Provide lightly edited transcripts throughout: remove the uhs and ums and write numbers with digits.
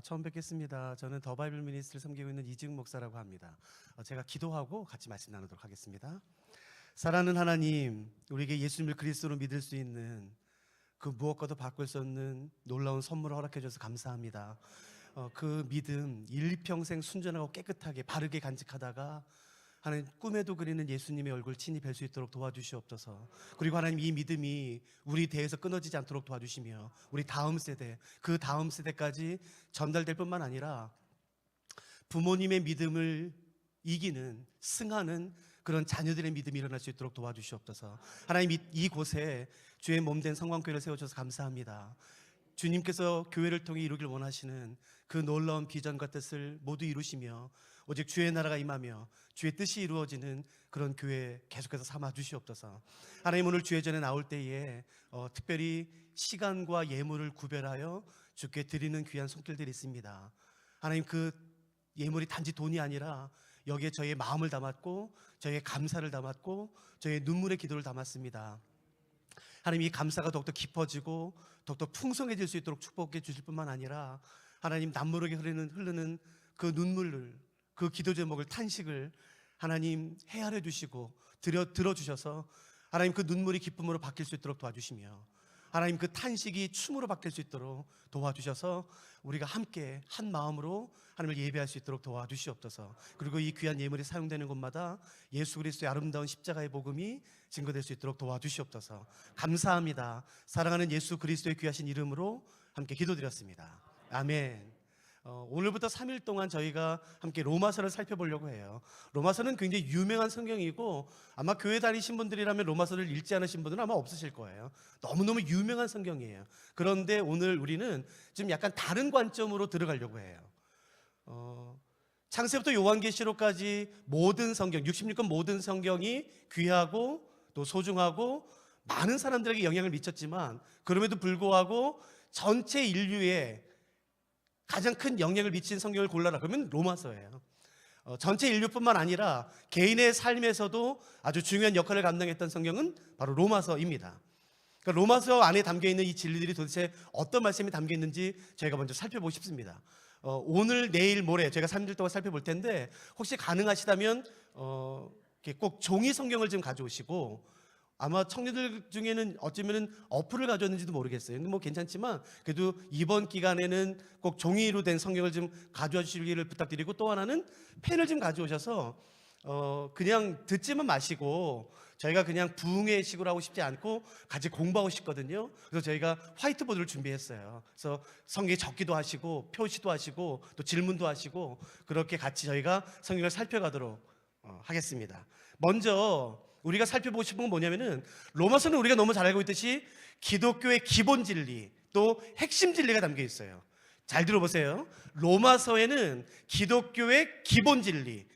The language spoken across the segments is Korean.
처음 뵙겠습니다. 저는 더 바이블 미니스트를 섬기고 있는 이지흥 목사라고 합니다. 제가 기도하고 같이 말씀 나누도록 하겠습니다. 사랑하는 하나님, 우리에게 예수님을 그리스도로 믿을 수 있는 그 무엇과도 바꿀 수 없는 놀라운 선물을 허락해 주셔서 감사합니다. 그 믿음, 일평생 순전하고 깨끗하게 바르게 간직하다가 하나님 꿈에도 그리는 예수님의 얼굴 친히 뵐 수 있도록 도와주시옵소서. 그리고 하나님, 이 믿음이 우리 대에서 끊어지지 않도록 도와주시며 우리 다음 세대, 그 다음 세대까지 전달될 뿐만 아니라 부모님의 믿음을 이기는, 승하는 그런 자녀들의 믿음이 일어날 수 있도록 도와주시옵소서. 하나님, 이곳에 주의 몸된 성광교회를 세워주셔서 감사합니다. 주님께서 교회를 통해 이루길 원하시는 그 놀라운 비전과 뜻을 모두 이루시며 오직 주의 나라가 임하며 주의 뜻이 이루어지는 그런 교회 계속해서 삼아 주시옵소서. 하나님, 오늘 주의 전에 나올 때에 특별히 시간과 예물을 구별하여 주께 드리는 귀한 손길들이 있습니다. 하나님, 그 예물이 단지 돈이 아니라 여기에 저희의 마음을 담았고 저희의 감사를 담았고 저희의 눈물의 기도를 담았습니다. 하나님, 이 감사가 더욱더 깊어지고 더욱더 풍성해질 수 있도록 축복해 주실 뿐만 아니라 하나님, 남모르게 흐르는 그 눈물을, 그 기도 제목을, 탄식을 하나님 헤아려 주시고 들어주셔서 하나님, 그 눈물이 기쁨으로 바뀔 수 있도록 도와주시며 하나님, 그 탄식이 춤으로 바뀔 수 있도록 도와주셔서 우리가 함께 한 마음으로 하나님을 예배할 수 있도록 도와주시옵소서. 그리고 이 귀한 예물이 사용되는 곳마다 예수 그리스도의 아름다운 십자가의 복음이 증거될 수 있도록 도와주시옵소서. 감사합니다. 사랑하는 예수 그리스도의 귀하신 이름으로 함께 기도드렸습니다. 아멘. 오늘부터 3일 동안 저희가 함께 로마서를 살펴보려고 해요. 로마서는 굉장히 유명한 성경이고 아마 교회 다니신 분들이라면 로마서를 읽지 않으신 분들은 아마 없으실 거예요. 너무너무 유명한 성경이에요. 그런데 오늘 우리는 좀 약간 다른 관점으로 들어가려고 해요. 창세부터 요한계시록까지 모든 성경, 66권 모든 성경이 귀하고 또 소중하고 많은 사람들에게 영향을 미쳤지만 그럼에도 불구하고 전체 인류에 가장 큰 영향을 미친 성경을 골라라 그러면 로마서예요. 전체 인류뿐만 아니라 개인의 삶에서도 아주 중요한 역할을 감당했던 성경은 바로 로마서입니다. 그러니까 로마서 안에 담겨있는 이 진리들이 도대체 어떤 말씀이 담겨있는지 저희가 먼저 살펴보고 싶습니다. 오늘, 내일, 모레 저희가 3일 동안 살펴볼 텐데 혹시 가능하시다면 꼭 종이 성경을 좀 가져오시고, 아마 청년들 중에는 어쩌면 어플을 가져왔는지도 모르겠어요. 뭐 괜찮지만 그래도 이번 기간에는 꼭 종이로 된 성경을 좀 가져와 주시기를 부탁드리고, 또 하나는 펜을 좀 가져오셔서 그냥 듣지만 마시고, 저희가 그냥 부흥회 식으로 하고 싶지 않고 같이 공부하고 싶거든요. 그래서 저희가 화이트보드를 준비했어요. 그래서 성경에 적기도 하시고 표시도 하시고 또 질문도 하시고 그렇게 같이 저희가 성경을 살펴가도록 하겠습니다. 먼저 우리가 살펴보고 싶은 건 뭐냐면은, 로마서는 우리가 너무 잘 알고 있듯이 기독교의 기본 진리 또 핵심 진리가 담겨 있어요. 잘 들어보세요. 로마서에는 기독교의 기본 진리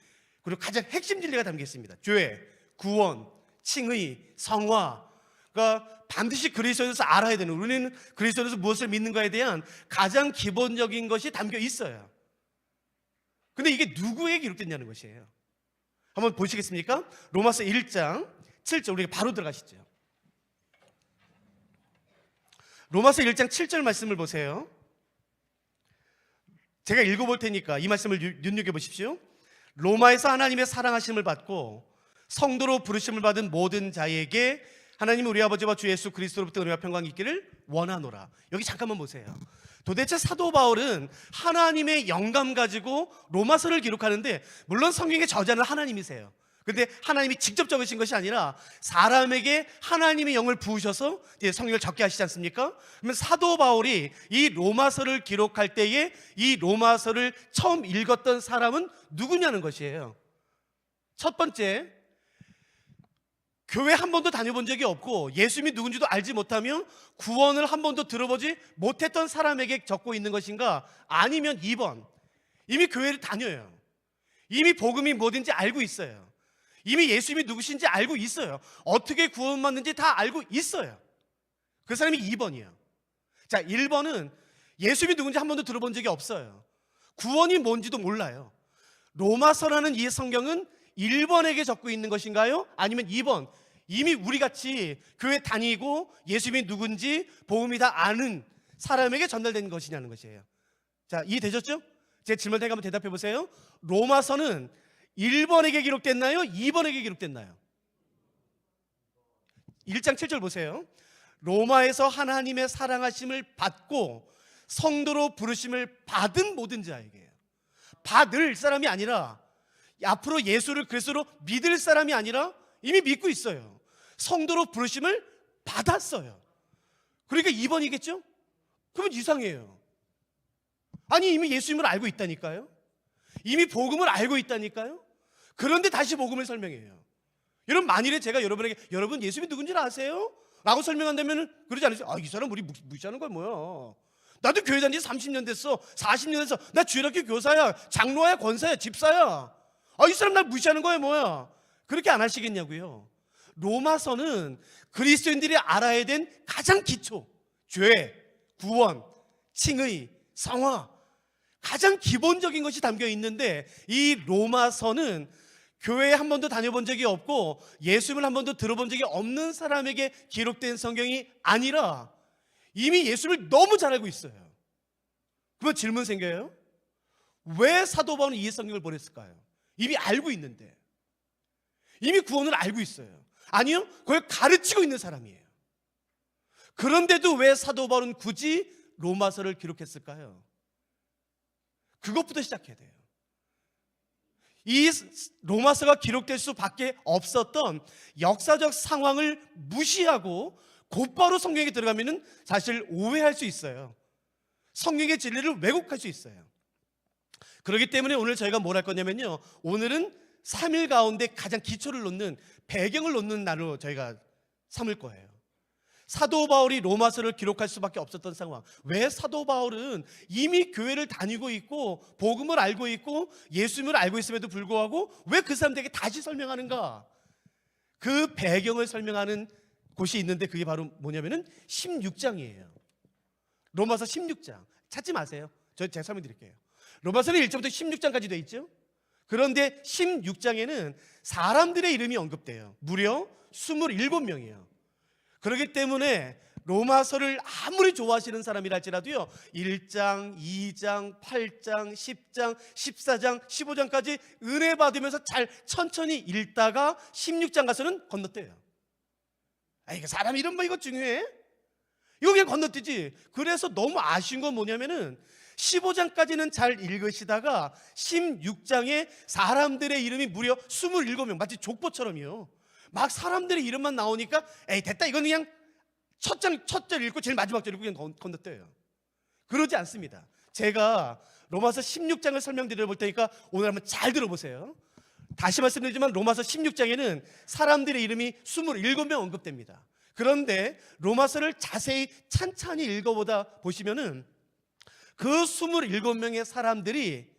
그리고 가장 핵심 진리가 담겨 있습니다. 죄, 구원, 칭의, 성화. 그러니까 반드시 그리스도에서 알아야 되는, 우리는 그리스도에서 무엇을 믿는가에 대한 가장 기본적인 것이 담겨 있어요. 근데 이게 누구에게 기록됐냐는 것이에요. 한번 보시겠습니까? 로마서 1장 7절, 우리가 바로 들어가시죠. 로마서 1장 7절 말씀을 보세요. 제가 읽어볼 테니까 이 말씀을 눈여겨보십시오. 로마에서 하나님의 사랑하심을 받고 성도로 부르심을 받은 모든 자에게 하나님 우리 아버지와 주 예수 그리스도로부터 은혜와 평강이 있기를 원하노라. 여기 잠깐만 보세요. 도대체 사도 바울은 하나님의 영감 가지고 로마서를 기록하는데, 물론 성경의 저자는 하나님이세요. 그런데 하나님이 직접 적으신 것이 아니라 사람에게 하나님의 영을 부으셔서 이제 성경을 적게 하시지 않습니까? 그러면 사도 바울이 이 로마서를 기록할 때에 이 로마서를 처음 읽었던 사람은 누구냐는 것이에요. 첫 번째, 교회 한 번도 다녀본 적이 없고 예수님이 누군지도 알지 못하며 구원을 한 번도 들어보지 못했던 사람에게 적고 있는 것인가? 아니면 2번, 이미 교회를 다녀요. 이미 복음이 뭐든지 알고 있어요. 이미 예수님이 누구신지 알고 있어요. 어떻게 구원받는지 다 알고 있어요. 그 사람이 2번이에요. 자, 1번은 예수님이 누군지 한 번도 들어본 적이 없어요. 구원이 뭔지도 몰라요. 로마서라는 이 성경은 1번에게 적고 있는 것인가요? 아니면 2번, 이미 우리같이 교회 다니고 예수님이 누군지 복음이 다 아는 사람에게 전달된 것이냐는 것이에요. 자, 이해되셨죠? 제 질문에 한번 대답해 보세요. 로마서는 1번에게 기록됐나요? 2번에게 기록됐나요? 1장 7절 보세요. 로마에서 하나님의 사랑하심을 받고 성도로 부르심을 받은 모든 자에게, 받을 사람이 아니라 앞으로 예수를 그리스도로 믿을 사람이 아니라 이미 믿고 있어요. 성도로 부르심을 받았어요. 그러니까 2번이겠죠? 그러면 이상해요. 아니, 이미 예수님을 알고 있다니까요. 이미 복음을 알고 있다니까요. 그런데 다시 복음을 설명해요. 여러분, 만일에 제가 여러분에게 여러분 예수님이 누군지 아세요? 라고 설명한다면 그러지 않으세요? 아, 이 사람 우리 무시하는 거야 뭐야. 나도 교회 다닌 지 30년 됐어, 40년 됐어. 나 주일학교 교사야, 장로야, 권사야, 집사야. 아, 이 사람 날 무시하는 거야 뭐야. 그렇게 안 하시겠냐고요. 로마서는 그리스도인들이 알아야 된 가장 기초, 죄, 구원, 칭의, 성화, 가장 기본적인 것이 담겨 있는데, 이 로마서는 교회에 한 번도 다녀본 적이 없고 예수님을 한 번도 들어본 적이 없는 사람에게 기록된 성경이 아니라 이미 예수를 너무 잘 알고 있어요. 그러면 질문 생겨요. 왜 사도 바울은 이 성경을 보냈을까요? 이미 알고 있는데, 이미 구원을 알고 있어요. 아니요, 그걸 가르치고 있는 사람이에요. 그런데도 왜 사도 바울은 굳이 로마서를 기록했을까요? 그것부터 시작해야 돼요. 이 로마서가 기록될 수밖에 없었던 역사적 상황을 무시하고 곧바로 성경에 들어가면 사실 오해할 수 있어요. 성경의 진리를 왜곡할 수 있어요. 그렇기 때문에 오늘 저희가 뭘 할 거냐면요, 오늘은 3일 가운데 가장 기초를 놓는, 배경을 놓는 날로 저희가 삼을 거예요. 사도 바울이 로마서를 기록할 수밖에 없었던 상황. 왜 사도 바울은 이미 교회를 다니고 있고 복음을 알고 있고 예수님을 알고 있음에도 불구하고 왜 그 사람들에게 다시 설명하는가? 그 배경을 설명하는 곳이 있는데 그게 바로 뭐냐면은 16장이에요. 로마서 16장. 찾지 마세요. 제가 설명드릴게요. 로마서는 1장부터 16장까지 돼 있죠. 그런데 16장에는 사람들의 이름이 언급돼요. 무려 27명이에요. 그렇기 때문에 로마서를 아무리 좋아하시는 사람이라 할지라도요, 1장, 2장, 8장, 10장, 14장, 15장까지 은혜 받으면서 잘 천천히 읽다가 16장 가서는 건너뛰어요. 아, 이거 사람 이름 뭐 이거 중요해? 이거 그냥 건너뛰지. 그래서 너무 아쉬운 건 뭐냐면은 15장까지는 잘 읽으시다가 16장에 사람들의 이름이 무려 27명, 마치 족보처럼이요. 막 사람들의 이름만 나오니까 에이 됐다, 이건 그냥 첫 절 읽고 제일 마지막 절 읽고 그냥 건너뛰어요. 그러지 않습니다. 제가 로마서 16장을 설명드려 볼 테니까 오늘 한번 잘 들어보세요. 다시 말씀드리지만 로마서 16장에는 사람들의 이름이 27명 언급됩니다. 그런데 로마서를 자세히 찬찬히 읽어보다 보시면은 그 27명의 사람들이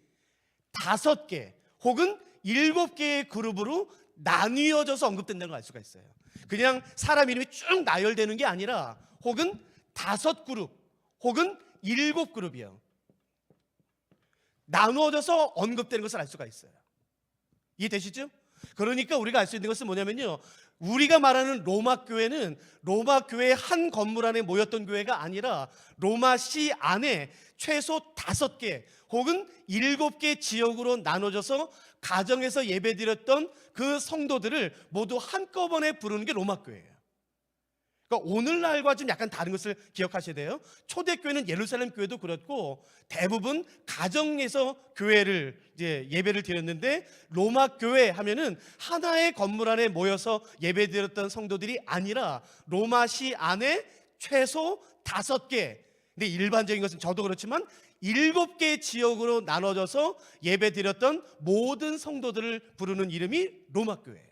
5개 혹은 7개의 그룹으로 나뉘어져서 언급된다는 걸 알 수가 있어요. 그냥 사람 이름이 쭉 나열되는 게 아니라 혹은 5그룹 혹은 7그룹이요, 나누어져서 언급되는 것을 알 수가 있어요. 이해되시죠? 그러니까 우리가 알 수 있는 것은 뭐냐면요, 우리가 말하는 로마 교회는 로마 교회의 한 건물 안에 모였던 교회가 아니라 로마시 안에 최소 5개 혹은 7개 지역으로 나눠져서 가정에서 예배드렸던 그 성도들을 모두 한꺼번에 부르는 게 로마 교회예요. 그러니까 오늘날과 좀 약간 다른 것을 기억하셔야 돼요. 초대교회는 예루살렘 교회도 그렇고 대부분 가정에서 교회를 예배를 드렸는데, 로마 교회 하면은 하나의 건물 안에 모여서 예배드렸던 성도들이 아니라 로마시 안에 최소 5개, 근데 일반적인 것은 저도 그렇지만 7개 지역으로 나눠져서 예배드렸던 모든 성도들을 부르는 이름이 로마 교회예요.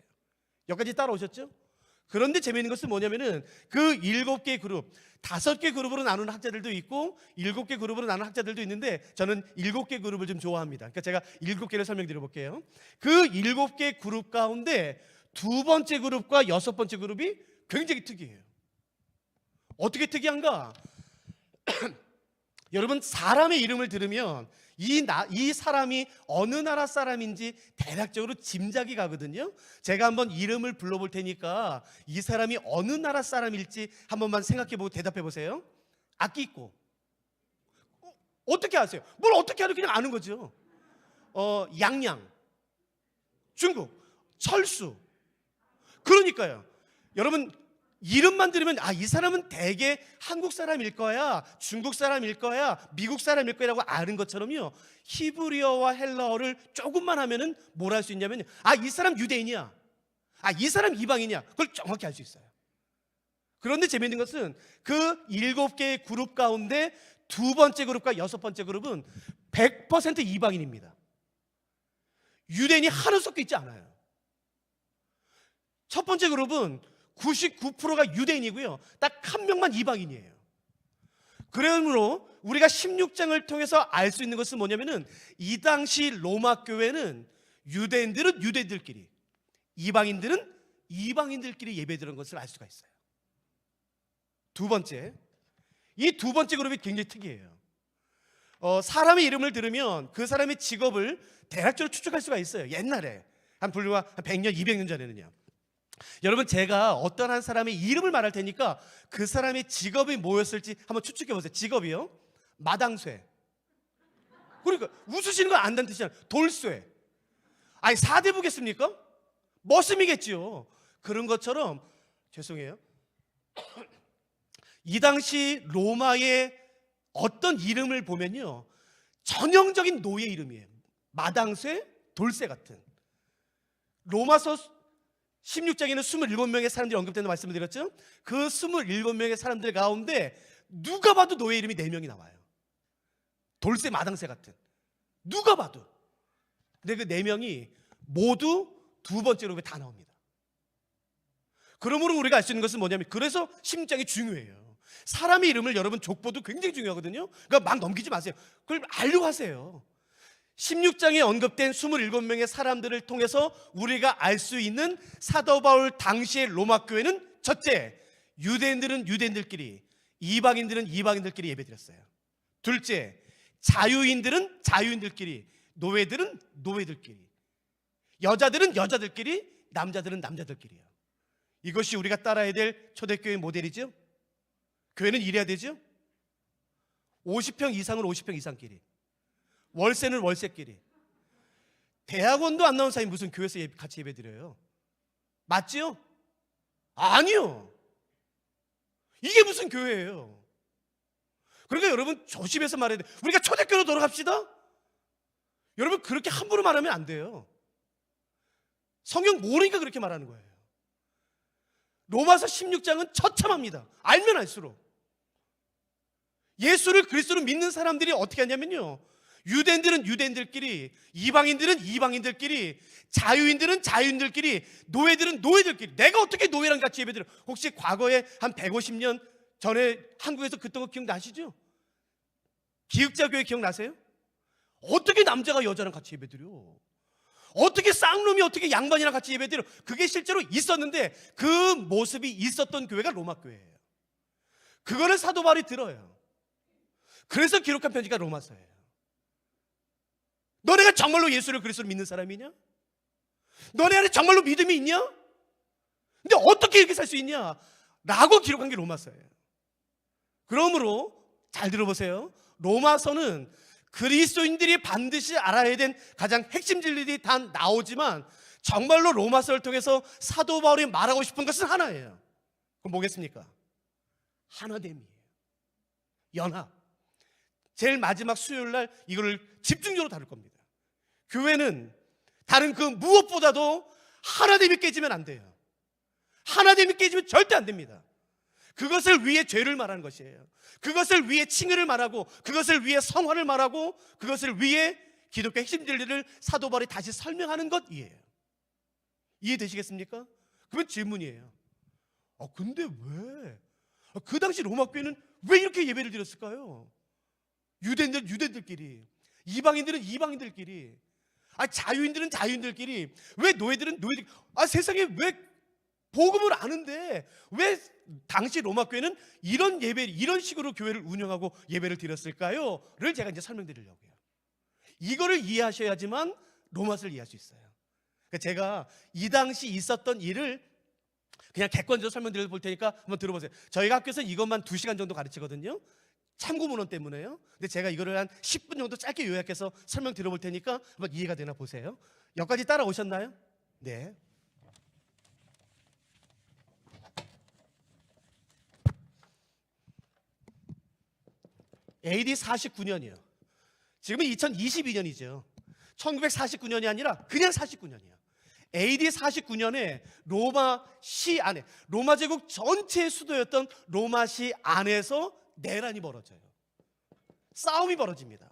여기까지 따라오셨죠? 그런데 재미있는 것은 뭐냐면은 그 7개 그룹, 5개 그룹으로 나누는 학자들도 있고 7개 그룹으로 나누는 학자들도 있는데 저는 7개 그룹을 좀 좋아합니다. 그러니까 제가 7개를 설명드려 볼게요. 그 7개 그룹 가운데 2번째 그룹과 6번째 그룹이 굉장히 특이해요. 어떻게 특이한가? 여러분, 사람의 이름을 들으면 이 사람이 어느 나라 사람인지 대략적으로 짐작이 가거든요. 제가 한번 이름을 불러볼 테니까 이 사람이 어느 나라 사람일지 한 번만 생각해보고 대답해 보세요. 아끼꼬. 어떻게 아세요? 뭘 어떻게 하려 그냥 아는 거죠. 양양, 중국, 철수. 그러니까요. 여러분 이름만 들으면 이 사람은 대개 한국 사람일 거야, 중국 사람일 거야, 미국 사람일 거야라고 아는 것처럼요. 히브리어와 헬라어를 조금만 하면은 뭘 할 수 있냐면요. 이 사람 유대인이야. 이 사람 이방인이야. 그걸 정확히 알 수 있어요. 그런데 재미있는 것은 그 7개의 그룹 가운데 두 번째 그룹과 여섯 번째 그룹은 100% 이방인입니다. 유대인이 하나 섞여 있지 않아요. 첫 번째 그룹은 99%가 유대인이고요. 딱 한 명만 이방인이에요. 그러므로 우리가 16장을 통해서 알 수 있는 것은 뭐냐면은 이 당시 로마 교회는 유대인들은 유대인들끼리, 이방인들은 이방인들끼리 예배드리는 것을 알 수가 있어요. 두 번째, 이 두 번째 그룹이 굉장히 특이해요. 사람의 이름을 들으면 그 사람의 직업을 대략적으로 추측할 수가 있어요. 옛날에 불과 100년, 200년 전에는요. 여러분 제가 어떤 한 사람의 이름을 말할 테니까 그 사람의 직업이 뭐였을지 한번 추측해 보세요. 직업이요? 마당쇠. 그러니까 웃으시는 건 안다는 뜻이잖아요. 돌쇠. 사대부겠습니까? 머슴이겠지요. 그런 것처럼 죄송해요. 이 당시 로마의 어떤 이름을 보면요, 전형적인 노예 이름이에요. 마당쇠, 돌쇠 같은. 로마서 16장에는 27명의 사람들이 언급된다고 말씀을 드렸죠. 그 27명의 사람들 가운데 누가 봐도 노예 이름이 4명이 나와요. 돌쇠, 마당쇠 같은. 누가 봐도. 근데 그 4명이 모두 두 번째 그룹에 다 나옵니다. 그러므로 우리가 알 수 있는 것은 뭐냐면, 그래서 16장이 중요해요. 사람의 이름을 여러분 족보도 굉장히 중요하거든요. 그러니까 막 넘기지 마세요. 그걸 알려고 하세요. 16장에 언급된 27명의 사람들을 통해서 우리가 알 수 있는 사도 바울 당시의 로마 교회는 첫째, 유대인들은 유대인들끼리, 이방인들은 이방인들끼리 예배드렸어요. 둘째, 자유인들은 자유인들끼리, 노예들은 노예들끼리, 여자들은 여자들끼리, 남자들은 남자들끼리요. 이것이 우리가 따라야 될 초대교회 모델이죠. 교회는 이래야 되죠. 50평 이상은 50평 이상끼리, 월세는 월세끼리. 대학원도 안 나온 사이 무슨 교회에서 같이 예배드려요? 맞지요? 아니요. 이게 무슨 교회예요? 그러니까 여러분 조심해서 말해야 돼요. 우리가 초대교회로 돌아갑시다. 여러분 그렇게 함부로 말하면 안 돼요. 성경 모르니까 그렇게 말하는 거예요. 로마서 16장은 처참합니다. 알면 알수록. 예수를 그리스도로 믿는 사람들이 어떻게 하냐면요, 유대인들은 유대인들끼리, 이방인들은 이방인들끼리, 자유인들은 자유인들끼리, 노예들은 노예들끼리. 내가 어떻게 노예랑 같이 예배드려? 혹시 과거에 한 150년 전에 한국에서 그랬던 거 기억나시죠? 기역자 교회 기억나세요? 어떻게 남자가 여자랑 같이 예배드려? 어떻게 쌍놈이 어떻게 양반이랑 같이 예배드려? 그게 실제로 있었는데 그 모습이 있었던 교회가 로마 교회예요. 그거를 사도 바울이 들어요. 그래서 기록한 편지가 로마서예요. 너네가 정말로 예수를 그리스도로 믿는 사람이냐? 너네 안에 정말로 믿음이 있냐? 근데 어떻게 이렇게 살 수 있냐? 라고 기록한 게 로마서예요. 그러므로 잘 들어보세요. 로마서는 그리스도인들이 반드시 알아야 된 가장 핵심 진리들이 다 나오지만 정말로 로마서를 통해서 사도 바울이 말하고 싶은 것은 하나예요. 그럼 뭐겠습니까? 하나됨이에요. 연합. 제일 마지막 수요일 날 이거를 집중적으로 다룰 겁니다. 교회는 다른 그 무엇보다도 하나됨이 깨지면 안 돼요. 하나됨이 깨지면 절대 안 됩니다. 그것을 위해 죄를 말하는 것이에요. 그것을 위해 칭의를 말하고, 그것을 위해 성화를 말하고, 그것을 위해 기독교 핵심 진리를 사도 바울이 다시 설명하는 것이에요. 이해되시겠습니까? 그러면 질문이에요. 근데 왜? 그 당시 로마 교회는 왜 이렇게 예배를 드렸을까요? 유대인들은 유대인들끼리, 이방인들은 이방인들끼리, 자유인들은 자유인들끼리, 왜 노예들은 노예들? 세상에 왜 복음을 아는데 왜 당시 로마 교회는 이런 예배, 이런 식으로 교회를 운영하고 예배를 드렸을까요?를 제가 이제 설명드리려고요. 이거를 이해하셔야지만 로마서를 이해할 수 있어요. 그러니까 제가 이 당시 있었던 일을 그냥 객관적으로 설명드려 볼 테니까 한번 들어보세요. 저희가 학교에서 이것만 2시간 정도 가르치거든요. 참고 문헌 때문에요. 근데 제가 이거를 한 10분 정도 짧게 요약해서 설명 드려볼 테니까 한번 이해가 되나 보세요. 여기까지 따라오셨나요? 네. AD 49년이요. 지금은 2022년이죠. 1949년이 아니라 그냥 49년이에요. AD 49년에 로마시 안에, 로마 제국 전체의 수도였던 로마시 안에서 내란이 벌어져요. 싸움이 벌어집니다.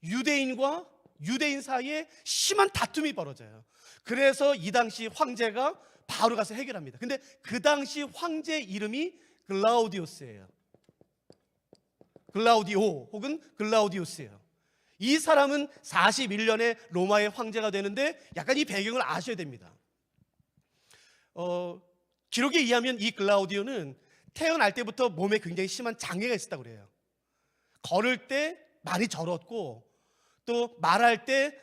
유대인과 유대인 사이에 심한 다툼이 벌어져요. 그래서 이 당시 황제가 바로 가서 해결합니다. 근데 그 당시 황제 이름이 글라우디오스예요. 글라우디오 혹은 글라우디우스예요. 이 사람은 41년에 로마의 황제가 되는데 약간 이 배경을 아셔야 됩니다. 기록에 의하면 이 글라우디오는 태어날 때부터 몸에 굉장히 심한 장애가 있었다고 그래요. 걸을 때 많이 절었고 또 말할 때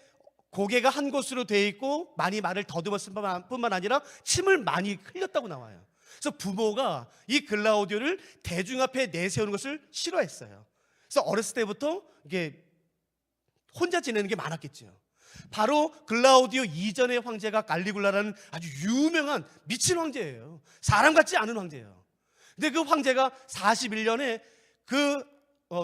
고개가 한 곳으로 돼 있고 많이 말을 더듬었을 뿐만 아니라 침을 많이 흘렸다고 나와요. 그래서 부모가 이 글라우디오를 대중 앞에 내세우는 것을 싫어했어요. 그래서 어렸을 때부터 이게 혼자 지내는 게 많았겠죠. 바로 글라우디오 이전의 황제가 갈리굴라라는 아주 유명한 미친 황제예요. 사람 같지 않은 황제예요. 근데 그 황제가 41년에 그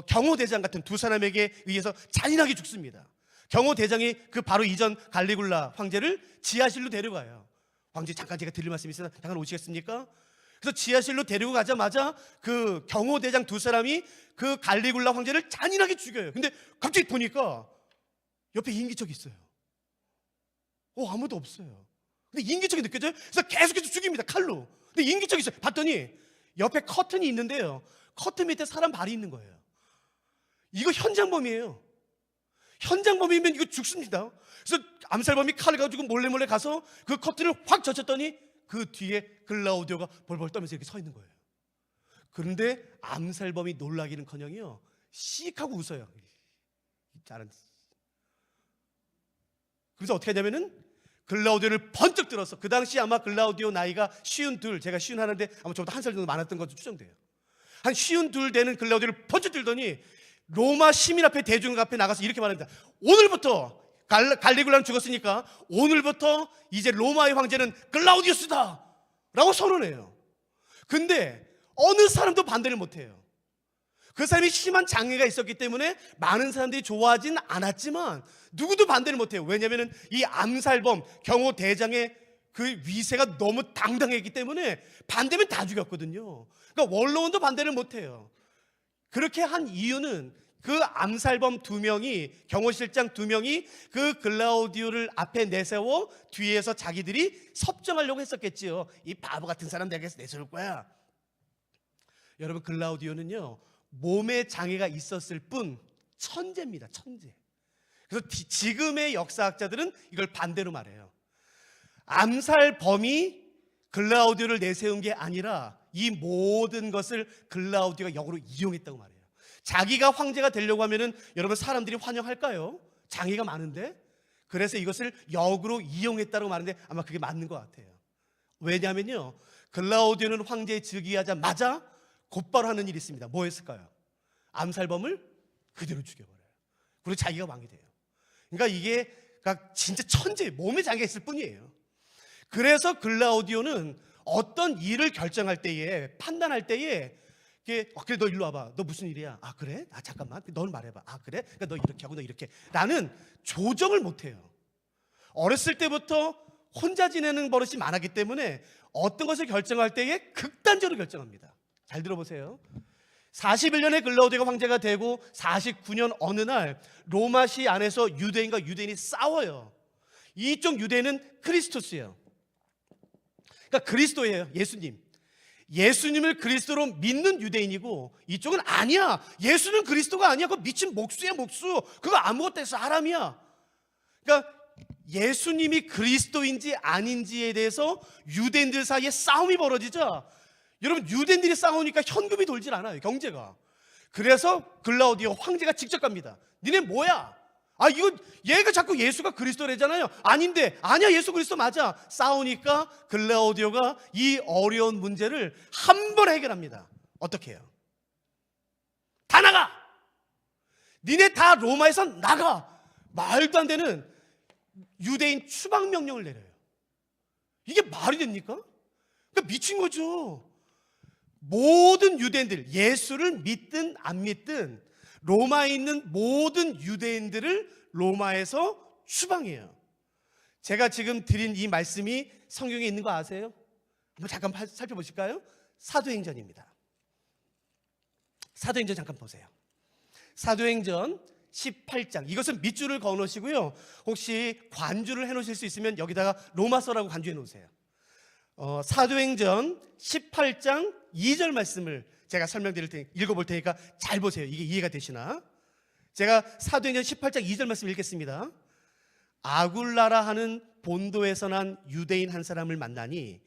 경호대장 같은 두 사람에게 의해서 잔인하게 죽습니다. 경호대장이 그 바로 이전 갈리굴라 황제를 지하실로 데려가요. 황제 잠깐 제가 드릴 말씀이 있으나 잠깐 오시겠습니까? 그래서 지하실로 데리고 가자마자 그 경호대장 두 사람이 그 갈리굴라 황제를 잔인하게 죽여요. 근데 갑자기 보니까 옆에 인기척이 있어요. 아무도 없어요. 근데 인기척이 느껴져요. 그래서 계속해서 죽입니다. 칼로. 근데 인기척이 있어요. 봤더니 옆에 커튼이 있는데요, 커튼 밑에 사람 발이 있는 거예요. 이거 현장범이에요. 현장범이면 이거 죽습니다. 그래서 암살범이 칼을 가지고 몰래 가서 그 커튼을 확 젖혔더니 그 뒤에 글라우디오가 벌벌 떨면서 이렇게 서 있는 거예요. 그런데 암살범이 놀라기는커녕요 씩 하고 웃어요. 그래서 어떻게 하냐면은 글라우디오를 번쩍 들어서, 그 당시 아마 글라우디오 나이가 52, 제가 51인데 아마 저보다 한 살 정도 많았던 것으로 추정돼요. 한 52 되는 글라우디오를 번쩍 들더니 로마 시민 앞에, 대중 앞에 나가서 이렇게 말합니다. 오늘부터 갈리굴라는 죽었으니까 오늘부터 이제 로마의 황제는 글라우디우스다 라고 선언해요. 근데 어느 사람도 반대를 못해요. 그 사람이 심한 장애가 있었기 때문에 많은 사람들이 좋아하진 않았지만 누구도 반대를 못해요. 왜냐하면 이 암살범 경호대장의 그 위세가 너무 당당했기 때문에 반대면 다 죽였거든요. 그러니까 원로원도 반대를 못해요. 그렇게 한 이유는 그 암살범 2명이, 경호실장 2명이 그 글라우디오를 앞에 내세워 뒤에서 자기들이 섭정하려고 했었겠지요. 이 바보 같은 사람 내게서 내세울 거야. 여러분, 글라우디오는요 몸에 장애가 있었을 뿐 천재입니다. 천재. 그래서 지금의 역사학자들은 이걸 반대로 말해요. 암살범이 글라우디오를 내세운 게 아니라 이 모든 것을 글라우디오가 역으로 이용했다고 말해요. 자기가 황제가 되려고 하면은 여러분 사람들이 환영할까요? 장애가 많은데. 그래서 이것을 역으로 이용했다고 말하는데 아마 그게 맞는 것 같아요. 왜냐하면요 글라우디오는 황제에 즉위하자마자 곧바로 하는 일이 있습니다. 뭐 했을까요? 암살범을 그대로 죽여버려요. 그리고 자기가 왕이 돼요. 그러니까 이게 진짜 천재, 몸에 장애가 있을 뿐이에요. 그래서 글라우디오는 어떤 일을 결정할 때에, 판단할 때에 그래 너 일로 와봐. 너 무슨 일이야? 아 그래? 아 잠깐만. 너는 말해봐. 아 그래? 그러니까 너 이렇게 하고 너 이렇게 라는 조정을 못해요. 어렸을 때부터 혼자 지내는 버릇이 많았기 때문에 어떤 것을 결정할 때에 극단적으로 결정합니다. 잘 들어보세요. 41년에 글라우디오가 황제가 되고 49년 어느 날 로마시 안에서 유대인과 유대인이 싸워요. 이쪽 유대인은 크리스토스예요. 그러니까 그리스도예요. 예수님을 그리스도로 믿는 유대인이고, 이쪽은 아니야, 예수는 그리스도가 아니야, 그거 미친 목수야 목수, 그거 아무것도 해서 사람이야. 그러니까 예수님이 그리스도인지 아닌지에 대해서 유대인들 사이에 싸움이 벌어지자, 여러분 유대인들이 싸우니까 현금이 돌질 않아요, 경제가. 그래서 글라우디오 황제가 직접 갑니다. 니네 뭐야? 이거 얘가 자꾸 예수가 그리스도래잖아요. 아닌데, 아니야 예수 그리스도 맞아. 싸우니까 글라우디오가 이 어려운 문제를 한 번에 해결합니다. 어떻게 해요? 다 나가. 니네 다 로마에서 나가. 말도 안 되는 유대인 추방 명령을 내려요. 이게 말이 됩니까? 그러니까 미친 거죠. 모든 유대인들, 예수를 믿든 안 믿든 로마에 있는 모든 유대인들을 로마에서 추방해요. 제가 지금 드린 이 말씀이 성경에 있는 거 아세요? 한번 잠깐 살펴보실까요? 사도행전입니다. 사도행전 잠깐 보세요. 사도행전 18장. 이것은 밑줄을 그어 놓으시고요. 혹시 관주를 해 놓으실 수 있으면 여기다가 로마서라고 관주해 놓으세요. 사도행전 18장 2절 말씀을 제가 읽어볼 테니까 잘 보세요. 이게 이해가 되시나? 제가 사도행전 18장 2절 말씀 읽겠습니다. 아굴라라 하는 본도에서 난 유대인 한 사람을 만나니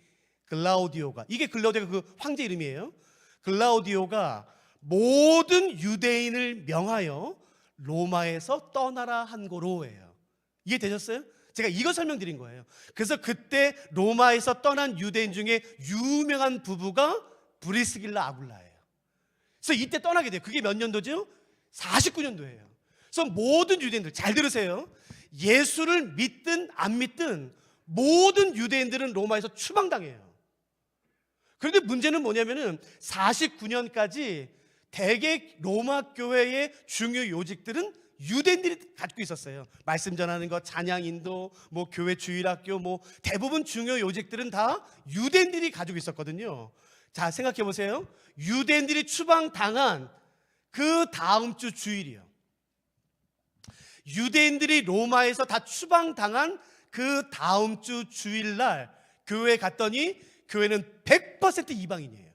글라우디오가, 이게 글라우디오가 그 황제 이름이에요. 글라우디오가 모든 유대인을 명하여 로마에서 떠나라 한 거로예요. 이해되셨어요? 제가 이거 설명드린 거예요. 그래서 그때 로마에서 떠난 유대인 중에 유명한 부부가 브리스길라 아굴라예요. 그래서 이때 떠나게 돼요. 그게 몇 년도죠? 49년도예요. 그래서 모든 유대인들 잘 들으세요. 예수를 믿든 안 믿든 모든 유대인들은 로마에서 추방당해요. 그런데 문제는 뭐냐면은 49년까지 대개 로마 교회의 중요 요직들은 유대인들이 가지고 있었어요. 말씀 전하는 거, 찬양 인도, 뭐 교회 주일학교, 뭐 대부분 중요 요직들은 다 유대인들이 가지고 있었거든요. 자, 생각해 보세요. 유대인들이 추방당한 그 다음 주 주일이요. 유대인들이 로마에서 다 추방당한 그 다음 주 주일날 교회에 갔더니 교회는 100% 이방인이에요.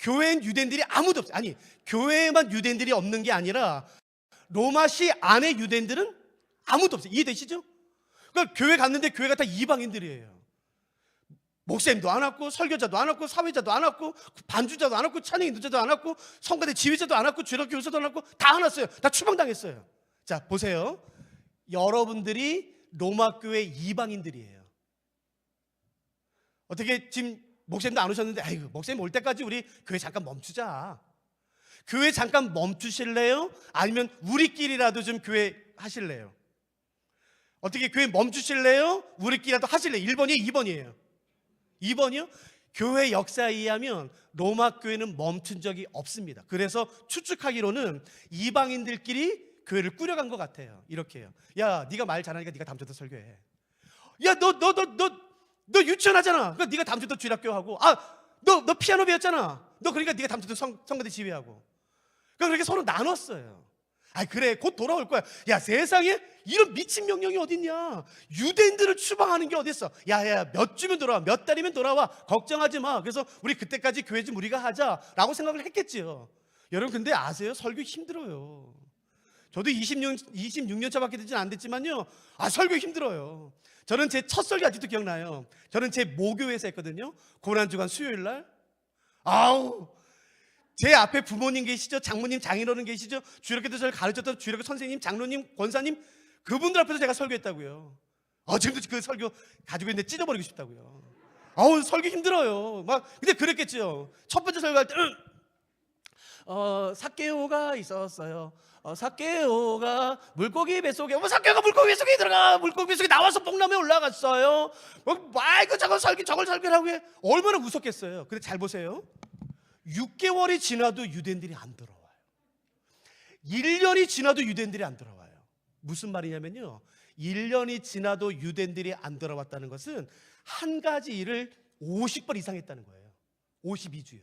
교회엔 유대인들이 아무도 없어요. 아니, 교회에만 유대인들이 없는 게 아니라 로마시 안에 유대인들은 아무도 없어요. 이해되시죠? 그러니까 교회 갔는데 교회가 다 이방인들이에요. 목사님도 안 왔고, 설교자도 안 왔고, 사회자도 안 왔고, 반주자도 안 왔고, 찬양 인도자도 안 왔고, 성가대 지휘자도 안 왔고, 주일학교 교사도 안 왔고, 다 안 왔어요. 다 추방당했어요. 자, 보세요. 여러분들이 로마 교회 이방인들이에요. 어떻게 지금 목사님도 안 오셨는데, 아이고, 목사님 올 때까지 우리 교회 잠깐 멈추자. 교회 잠깐 멈추실래요? 아니면 우리끼리라도 좀 교회 하실래요? 어떻게 교회 멈추실래요? 우리끼리라도 하실래요? 1번이에요? 2번이에요? 2번이요? 교회 역사에 의하면 로마 교회는 멈춘 적이 없습니다. 그래서 추측하기로는 이방인들끼리 교회를 꾸려간 것 같아요. 이렇게 해요. 야, 네가 말 잘하니까 네가 다음 주부터 설교해. 야, 너 유치원 하잖아. 그러니까 네가 다음 주부터 주일학교 하고. 너 피아노 배웠잖아. 너 그러니까 네가 다음 주부터 성가대 지휘하고. 그러니까 그렇게 서로 나눴어요. 그래, 곧 돌아올 거야. 야, 세상에 이런 미친 명령이 어딨냐. 유대인들을 추방하는 게 어딨어. 야, 몇 주면 돌아와, 몇 달이면 돌아와, 걱정하지 마. 그래서 우리 그때까지 교회 좀 우리가 하자라고 생각을 했겠지요. 여러분, 근데 아세요? 설교 힘들어요. 저도 26년 차밖에 되진 않았지만요, 설교 힘들어요. 저는 제 첫 설교 아직도 기억나요. 저는 제 모교회에서 했거든요. 고난주간 수요일날. 제 앞에 부모님 계시죠? 장모님, 장인어른 계시죠? 주일학교 때 저를 가르쳤던 주일학교 선생님, 장로님, 권사님, 그분들 앞에서 제가 설교했다고요. 지금도 그 설교 가지고 있는데 찢어버리고 싶다고요. 설교 힘들어요. 근데 그랬겠죠. 첫 번째 설교할 때 삭개오가 있었어요. 삭개오가 물고기 뱃속에, 삭개오가 물고기 뱃속에 들어가, 물고기 뱃속에 나와서 뽕나무에 올라갔어요. 저걸 설교라고 해. 얼마나 무섭겠어요. 근데 잘 보세요. 6개월이 지나도 유대인들이 안 들어와요. 1년이 지나도 유대인들이 안 들어와요. 무슨 말이냐면요, 1년이 지나도 유대인들이 안 들어왔다는 것은 한 가지 일을 50번 이상 했다는 거예요. 52주요.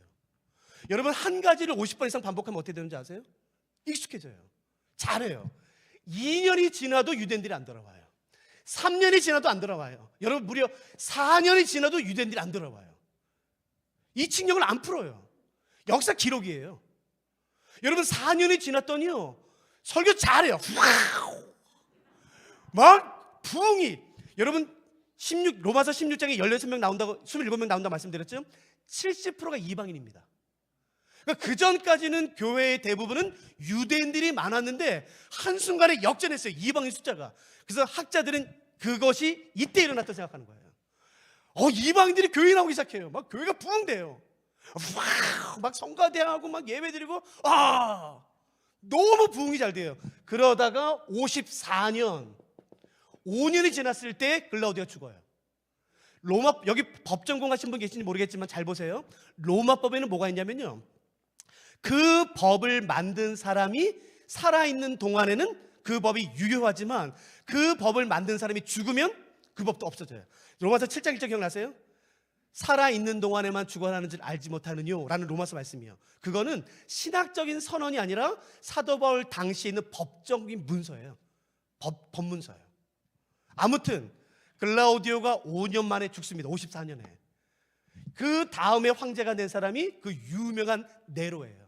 여러분, 한 가지를 50번 이상 반복하면 어떻게 되는지 아세요? 익숙해져요. 잘해요. 2년이 지나도 유대인들이 안 들어와요. 3년이 지나도 안 들어와요. 여러분, 무려 4년이 지나도 유대인들이 안 들어와요. 이 칙령을 안 풀어요. 역사 기록이에요. 여러분, 4년이 지났더니요, 설교 잘해요. 막 부흥이. 여러분, 로마서 16장에 16명 나온다고, 27명 나온다고 말씀드렸죠? 70%가 이방인입니다. 그러니까 그 전까지는 교회의 대부분은 유대인들이 많았는데 한순간에 역전했어요. 이방인 숫자가. 그래서 학자들은 그것이 이때 일어났다고 생각하는 거예요. 이방인들이 교회에 나오기 시작해요. 막 교회가 부흥돼요. 막 성가대하고 막 예배드리고 너무 부흥이 잘 돼요. 그러다가 54년 5년이 지났을 때 글라우디오가 죽어요. 로마, 여기 법 전공하신 분 계신지 모르겠지만 잘 보세요. 로마법에는 뭐가 있냐면요, 그 법을 만든 사람이 살아있는 동안에는 그 법이 유효하지만 그 법을 만든 사람이 죽으면 그 법도 없어져요. 로마서 7장 1절 기억나세요? 살아있는 동안에만 죽어나는 줄 알지 못하느뇨 라는 로마서 말씀이에요. 그거는 신학적인 선언이 아니라 사도 바울 당시에 있는 법적인 문서예요. 법문서예요. 아무튼 글라우디오가 5년 만에 죽습니다. 54년에. 그 다음에 황제가 된 사람이 그 유명한 네로예요.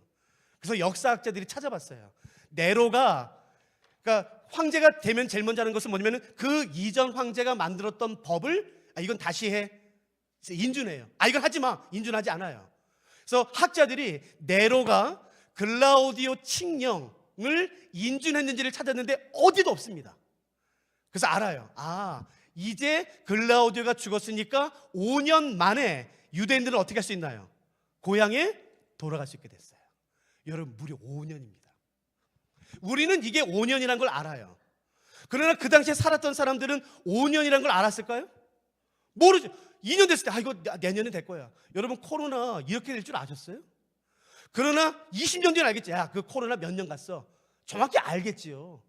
그래서 역사학자들이 찾아봤어요. 네로가, 그러니까 황제가 되면 제일 먼저 하는 것은 뭐냐면 그 이전 황제가 만들었던 법을 이건 다시 해, 인준해요. 이건 하지 마, 인준하지 않아요. 그래서 학자들이 네로가 글라우디오 칙령을 인준했는지를 찾았는데 어디도 없습니다. 그래서 알아요. 이제 글라우디오가 죽었으니까 5년 만에 유대인들은 어떻게 할 수 있나요? 고향에 돌아갈 수 있게 됐어요. 여러분, 무려 5년입니다. 우리는 이게 5년이라는 걸 알아요. 그러나 그 당시에 살았던 사람들은 5년이라는 걸 알았을까요? 모르죠. 2년 됐을 때 이거 내년에 될 거야. 여러분, 코로나 이렇게 될 줄 아셨어요? 그러나 20년 뒤에 알겠지. 그 코로나 몇 년 갔어. 정확히 알겠지요.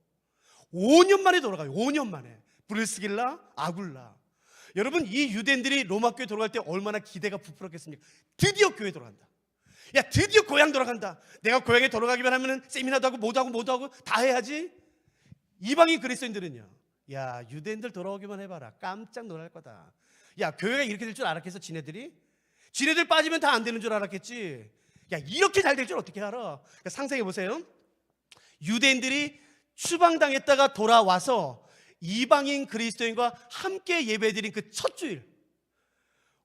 5년 만에 돌아가요. 5년 만에. 브리스길라, 아굴라. 여러분, 이 유대인들이 로마 교회 돌아갈 때 얼마나 기대가 부풀었겠습니까? 드디어 교회 돌아간다. 드디어 고향 돌아간다. 내가 고향에 돌아가기만 하면 세미나도 하고 뭐도 하고 다 해야지. 이방인 그리스도인들은요, 유대인들 돌아오기만 해봐라, 깜짝 놀랄 거다. 교회가 이렇게 될 줄 알았겠어? 지네들 빠지면 다 안 되는 줄 알았겠지. 이렇게 잘 될 줄 어떻게 알아? 그러니까 상상해 보세요. 유대인들이 추방당했다가 돌아와서 이방인 그리스도인과 함께 예배드린 그 첫 주일,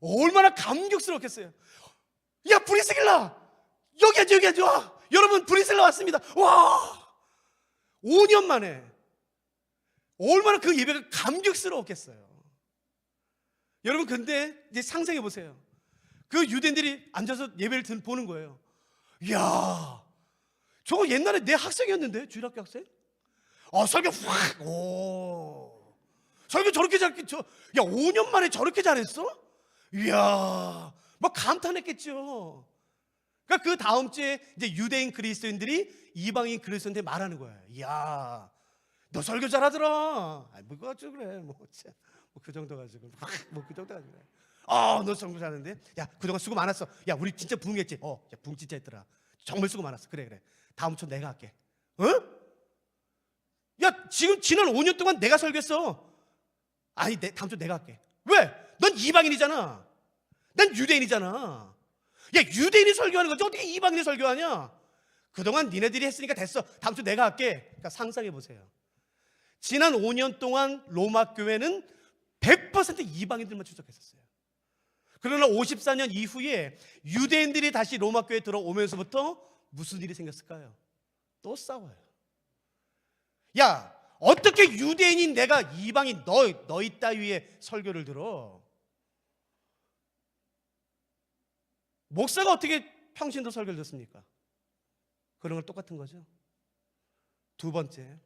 얼마나 감격스럽겠어요. 브리스길라, 여기 앉아. 여러분, 브리스길라 왔습니다. 와, 5년 만에 얼마나 그 예배가 감격스러웠겠어요. 여러분, 근데 이제 상상해 보세요. 그 유대인들이 앉아서 예배를 보는 거예요. 저거 옛날에 내 학생이었는데, 주일학교 학생? 설교 설교 저렇게 잘했죠. 5년 만에 저렇게 잘했어? 막 감탄했겠죠. 그러니까 그 다음 주에 이제 유대인 그리스도인들이 이방인 그리스도인한테 말하는 거예요. 너 설교 잘하더라. 뭐가 가지고 그래. 그 정도 가지고. 그 정도 가지고 그래. 너 설교 잘하는데. 그동안 수고 많았어. 우리 진짜 부흥했지. 부흥 진짜 했더라. 정말 수고 많았어. 그래. 다음 주 내가 할게. 지금 지난 5년 동안 내가 설교했어. 다음 주 내가 할게. 왜? 넌 이방인이잖아. 난 유대인이잖아. 유대인이 설교하는 거지 어떻게 이방인이 설교하냐? 그동안 니네들이 했으니까 됐어. 다음 주 내가 할게. 그러니까 상상해 보세요. 지난 5년 동안 로마 교회는 100% 이방인들만 출석했었어요. 그러나 54년 이후에 유대인들이 다시 로마 교회에 들어오면서부터 무슨 일이 생겼을까요? 또 싸워요. 어떻게 유대인인 내가 이방인 너희 따위의 설교를 들어? 목사가 어떻게 평신도 설교를 듣습니까? 그런 걸 똑같은 거죠. 두 번째,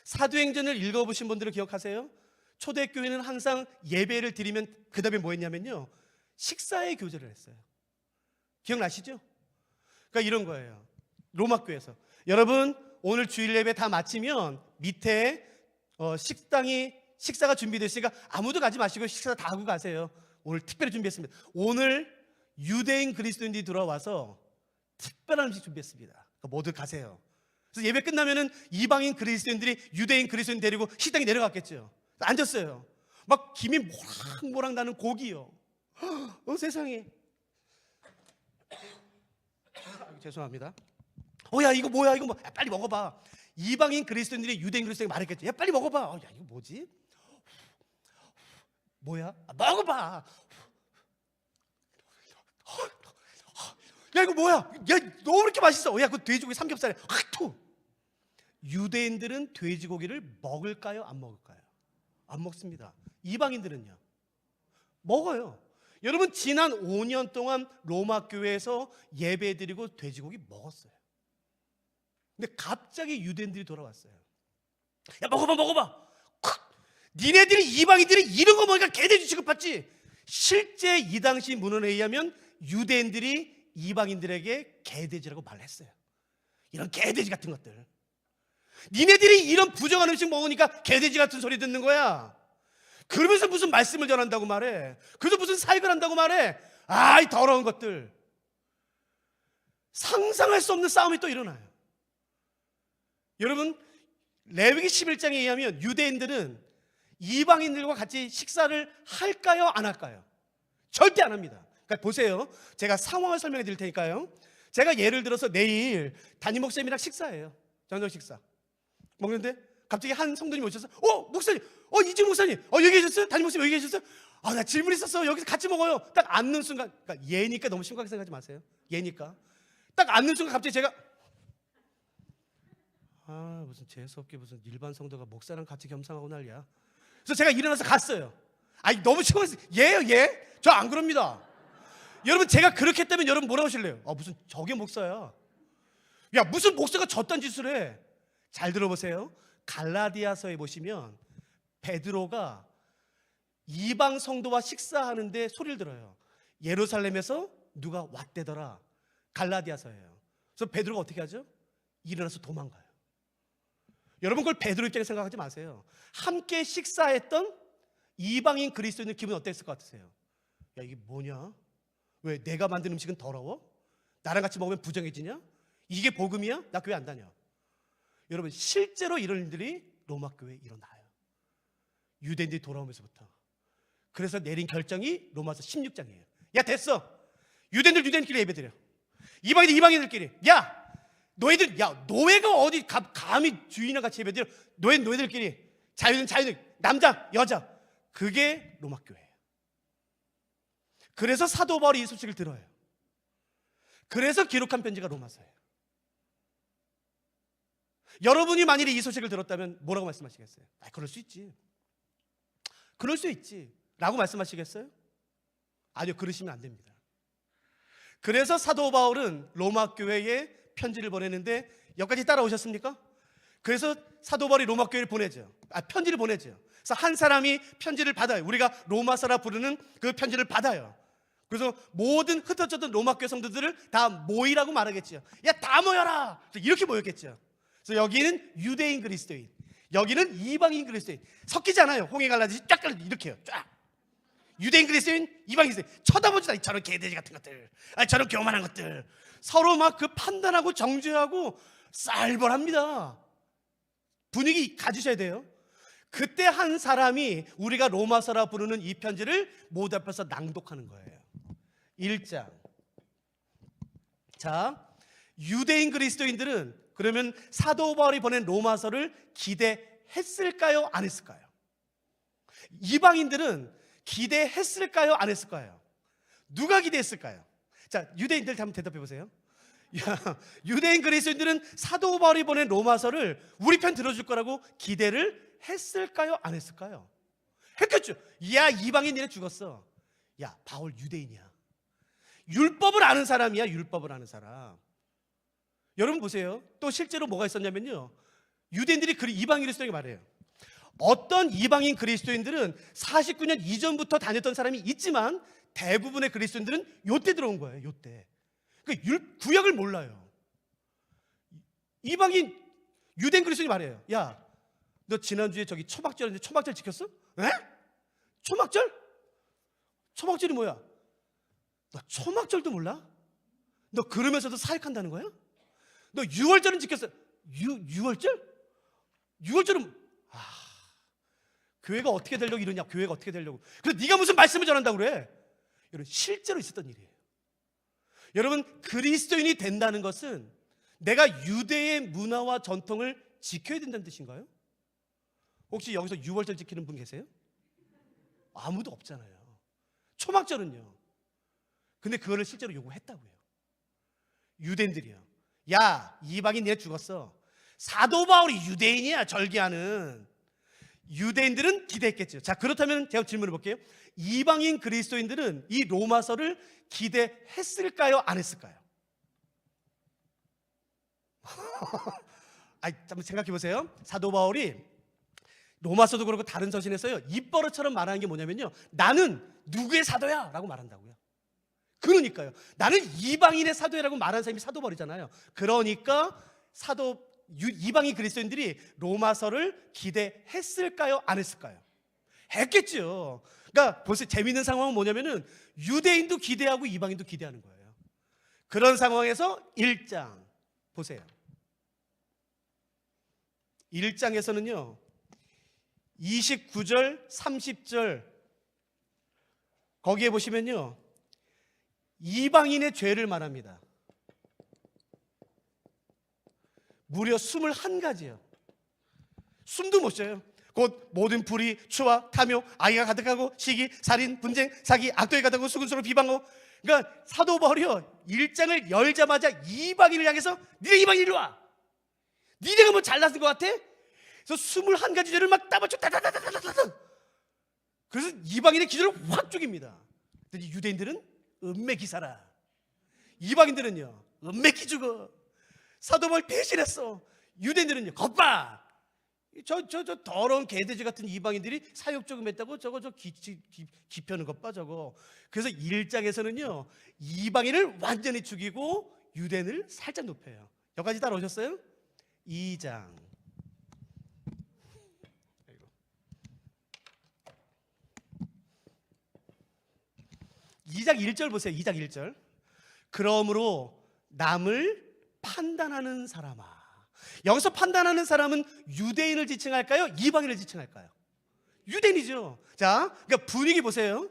사도행전을 읽어보신 분들은 기억하세요? 초대교회는 항상 예배를 드리면 그 다음에 뭐 했냐면요, 식사의 교제를 했어요. 기억나시죠? 그러니까 이런 거예요. 로마교회에서 여러분, 오늘 주일 예배 다 마치면 밑에 식사가 준비됐으니까 아무도 가지 마시고 식사 다 하고 가세요. 오늘 특별히 준비했습니다. 오늘 유대인 그리스도인들이 들어와서 특별한 음식 준비했습니다. 그러니까 모두 가세요. 그래서 예배 끝나면은 이방인 그리스도인들이 유대인 그리스도인 데리고 식당에 내려갔겠죠. 앉았어요. 막 김이 모락모락 나는 고기요. 세상에. 죄송합니다. 이거 뭐야? 빨리 먹어봐. 이방인 그리스도인들이 유대인 그리스도인에게 말했겠죠. 빨리 먹어봐. 이거 뭐지? 뭐야? 먹어봐. 이거 뭐야? 너무 이렇게 맛있어. 그 돼지고기 삼겹살에 투. 유대인들은 돼지고기를 먹을까요? 안 먹을까요? 안 먹습니다. 이방인들은요? 먹어요. 여러분 지난 5년 동안 로마 교회에서 예배드리고 돼지고기 먹었어요. 근데 갑자기 유대인들이 돌아왔어요. 야, 먹어봐. 니네들이 이방인들이 이런 거 먹으니까 개돼지 취급받지. 실제 이 당시 문헌에 의하면 유대인들이 이방인들에게 개돼지라고 말했어요. 이런 개돼지 같은 것들. 니네들이 이런 부정한 음식 먹으니까 개돼지 같은 소리 듣는 거야. 그러면서 무슨 말씀을 전한다고 말해. 그래서 무슨 사역을 한다고 말해. 이 더러운 것들. 상상할 수 없는 싸움이 또 일어나요. 여러분 레위기 11장에 의하면 유대인들은 이방인들과 같이 식사를 할까요? 안 할까요? 절대 안 합니다. 그러니까 보세요. 제가 상황을 설명해 드릴 테니까요. 제가 예를 들어서 내일 담임 목사님이랑 식사해요. 저녁 식사 먹는데 갑자기 한 성도님이 오셔서 목사님, 이진 목사님, 여기 계셨어요? 담임 목사님 여기 계셨어요? 나 질문 있었어. 여기서 같이 먹어요. 딱 앉는 순간, 그러니까 얘니까 너무 심각하게 생각하지 마세요. 얘니까 딱 앉는 순간 갑자기 제가 무슨 재수없게 무슨 일반 성도가 목사랑 같이 겸상하고 난리야. 그래서 제가 일어나서 갔어요. 너무 심각해서 얘요 얘? 저 안 그럽니다. 여러분 제가 그렇게 했다면 여러분 뭐라고 하실래요? 무슨 저게 목사야. 야 무슨 목사가 저딴 짓을 해. 잘 들어보세요. 갈라디아서에 보시면 베드로가 이방 성도와 식사하는데 소리를 들어요. 예루살렘에서 누가 왔대더라. 갈라디아서예요. 그래서 베드로가 어떻게 하죠? 일어나서 도망가요. 여러분 그걸 베드로 입장에 생각하지 마세요. 함께 식사했던 이방인 그리스도인의 기분이 어땠을 것 같으세요? 야 이게 뭐냐? 왜 내가 만든 음식은 더러워? 나랑 같이 먹으면 부정해지냐? 이게 복음이야? 나 교회 안 다녀. 여러분 실제로 이런 일들이 로마 교회에 일어나요. 유대인들이 돌아오면서부터. 그래서 내린 결정이 로마서 16장이에요. 야 됐어. 유대인들끼리 예배드려. 이방인들끼리. 야 너희들, 노예가 어디 감히 주인이랑 같이 예배드려. 노예들끼리. 자유는 남자 여자. 그게 로마 교회예요. 그래서 사도 바울이 이 소식을 들어요. 그래서 기록한 편지가 로마서예요. 여러분이 만일에 이 소식을 들었다면 뭐라고 말씀하시겠어요? 그럴 수 있지. 그럴 수 있지 라고 말씀하시겠어요? 아니요, 그러시면 안 됩니다. 그래서 사도 바울은 로마 교회에 편지를 보내는데 여기까지 따라오셨습니까? 그래서 사도 바울이 로마 교회를 보내죠. 편지를 보내죠. 그래서 한 사람이 편지를 받아요. 우리가 로마서라 부르는 그 편지를 받아요. 그래서 모든 흩어졌던 로마 교회 성도들을 다 모이라고 말하겠죠. 야, 다 모여라. 이렇게 모였겠죠. 그래서 여기는 유대인 그리스도인, 여기는 이방인 그리스도인. 섞이지 않아요. 홍해 갈라지지 쫙 갈라지지 이렇게요. 쫙. 유대인 그리스도인, 이방인 그리스도인. 쳐다보지 마. 저런 개돼지 같은 것들. 저런 교만한 것들. 서로 막 그 판단하고 정죄하고 쌀벌합니다. 분위기 가지셔야 돼요. 그때 한 사람이 우리가 로마서라 부르는 이 편지를 모두 앞에서 낭독하는 거예요. 1장. 자, 유대인 그리스도인들은 그러면 사도 바울이 보낸 로마서를 기대했을까요? 안 했을까요? 이방인들은 기대했을까요? 안 했을까요? 누가 기대했을까요? 자, 유대인들 한번 대답해 보세요. 유대인 그리스도인들은 사도 바울이 보낸 로마서를 우리 편 들어줄 거라고 기대를 했을까요? 안 했을까요? 했겠죠. 야, 이방인 니네 죽었어. 야, 바울 유대인이야. 율법을 아는 사람이야. 율법을 아는 사람. 여러분 보세요. 또 실제로 뭐가 있었냐면요, 유대인들이 이방인 그리스도인에게 말해요. 어떤 이방인 그리스도인들은 49년 이전부터 다녔던 사람이 있지만 대부분의 그리스도인들은 요때 들어온 거예요. 요때. 그러니까 구약을 몰라요. 이방인 유대인 그리스도인이 말해요. 야, 너 지난주에 저기 초막절인데 초막절 지켰어? 에? 초막절? 초막절이 뭐야? 너 초막절도 몰라? 너 그러면서도 사역한다는 거야? 너 6월절은 지켰어? 6월절? 6월절은 교회가 어떻게 되려고 이러냐? 교회가 어떻게 되려고? 그래서 네가 무슨 말씀을 전한다고 그래? 여러분 실제로 있었던 일이에요. 여러분 그리스도인이 된다는 것은 내가 유대의 문화와 전통을 지켜야 된다는 뜻인가요? 혹시 여기서 6월절 지키는 분 계세요? 아무도 없잖아요. 초막절은요. 근데 그거를 실제로 요구했다고요. 유대인들이요. 야, 이방인 내 죽었어. 사도 바울이 유대인이야. 절기하는. 유대인들은 기대했겠죠. 자, 그렇다면 제가 질문해 볼게요. 이방인 그리스도인들은 이 로마서를 기대했을까요? 안 했을까요? 한번 생각해 보세요. 사도 바울이 로마서도 그렇고 다른 서신에서요, 입버릇처럼 말하는 게 뭐냐면요, 나는 누구의 사도야? 라고 말한다고요. 그러니까요, 나는 이방인의 사도야라고 말하는 사람이 사도 바울이잖아요. 그러니까 이방인 그리스도인들이 로마서를 기대했을까요? 안 했을까요? 했겠죠. 그러니까 보세요, 재미있는 상황은 뭐냐면은 유대인도 기대하고 이방인도 기대하는 거예요. 그런 상황에서 1장 보세요. 1장에서는요 29절 30절 거기에 보시면요 이방인의 죄를 말합니다. 무려 21가지요. 숨도 못 쉬어요. 곧 모든 불의, 추와, 탐욕, 악의가 가득하고 시기, 살인, 분쟁, 사기, 악도에 가득하고 수군수로 비방하고. 그러니까 사도 바울이요 1장을 열자마자 이방인을 향해서 니네 이방인 이리 와, 니네가 뭐 잘났을 것 같아? 그래서 21가지 죄를 막 따박쳐 따다다다다다. 그래서 이방인의 기절을 확 죽입니다. 그랬더니 유대인들은 은매기사라, 이방인들은요 은매기 죽어. 사도 바울 배신했어. 유대인들은요 겉봐, 저 더러운 개돼지 같은 이방인들이 사욕 조금 했다고 저거 기펴는 것 봐 저거. 그래서 1장에서는요 이방인을 완전히 죽이고 유대인을 살짝 높여요. 여기까지 따라오셨어요? 2장 1절 보세요. 2장 1절. 그러므로 남을 판단하는 사람아. 여기서 판단하는 사람은 유대인을 지칭할까요? 이방인을 지칭할까요? 유대인이죠. 자, 그러니까 분위기 보세요.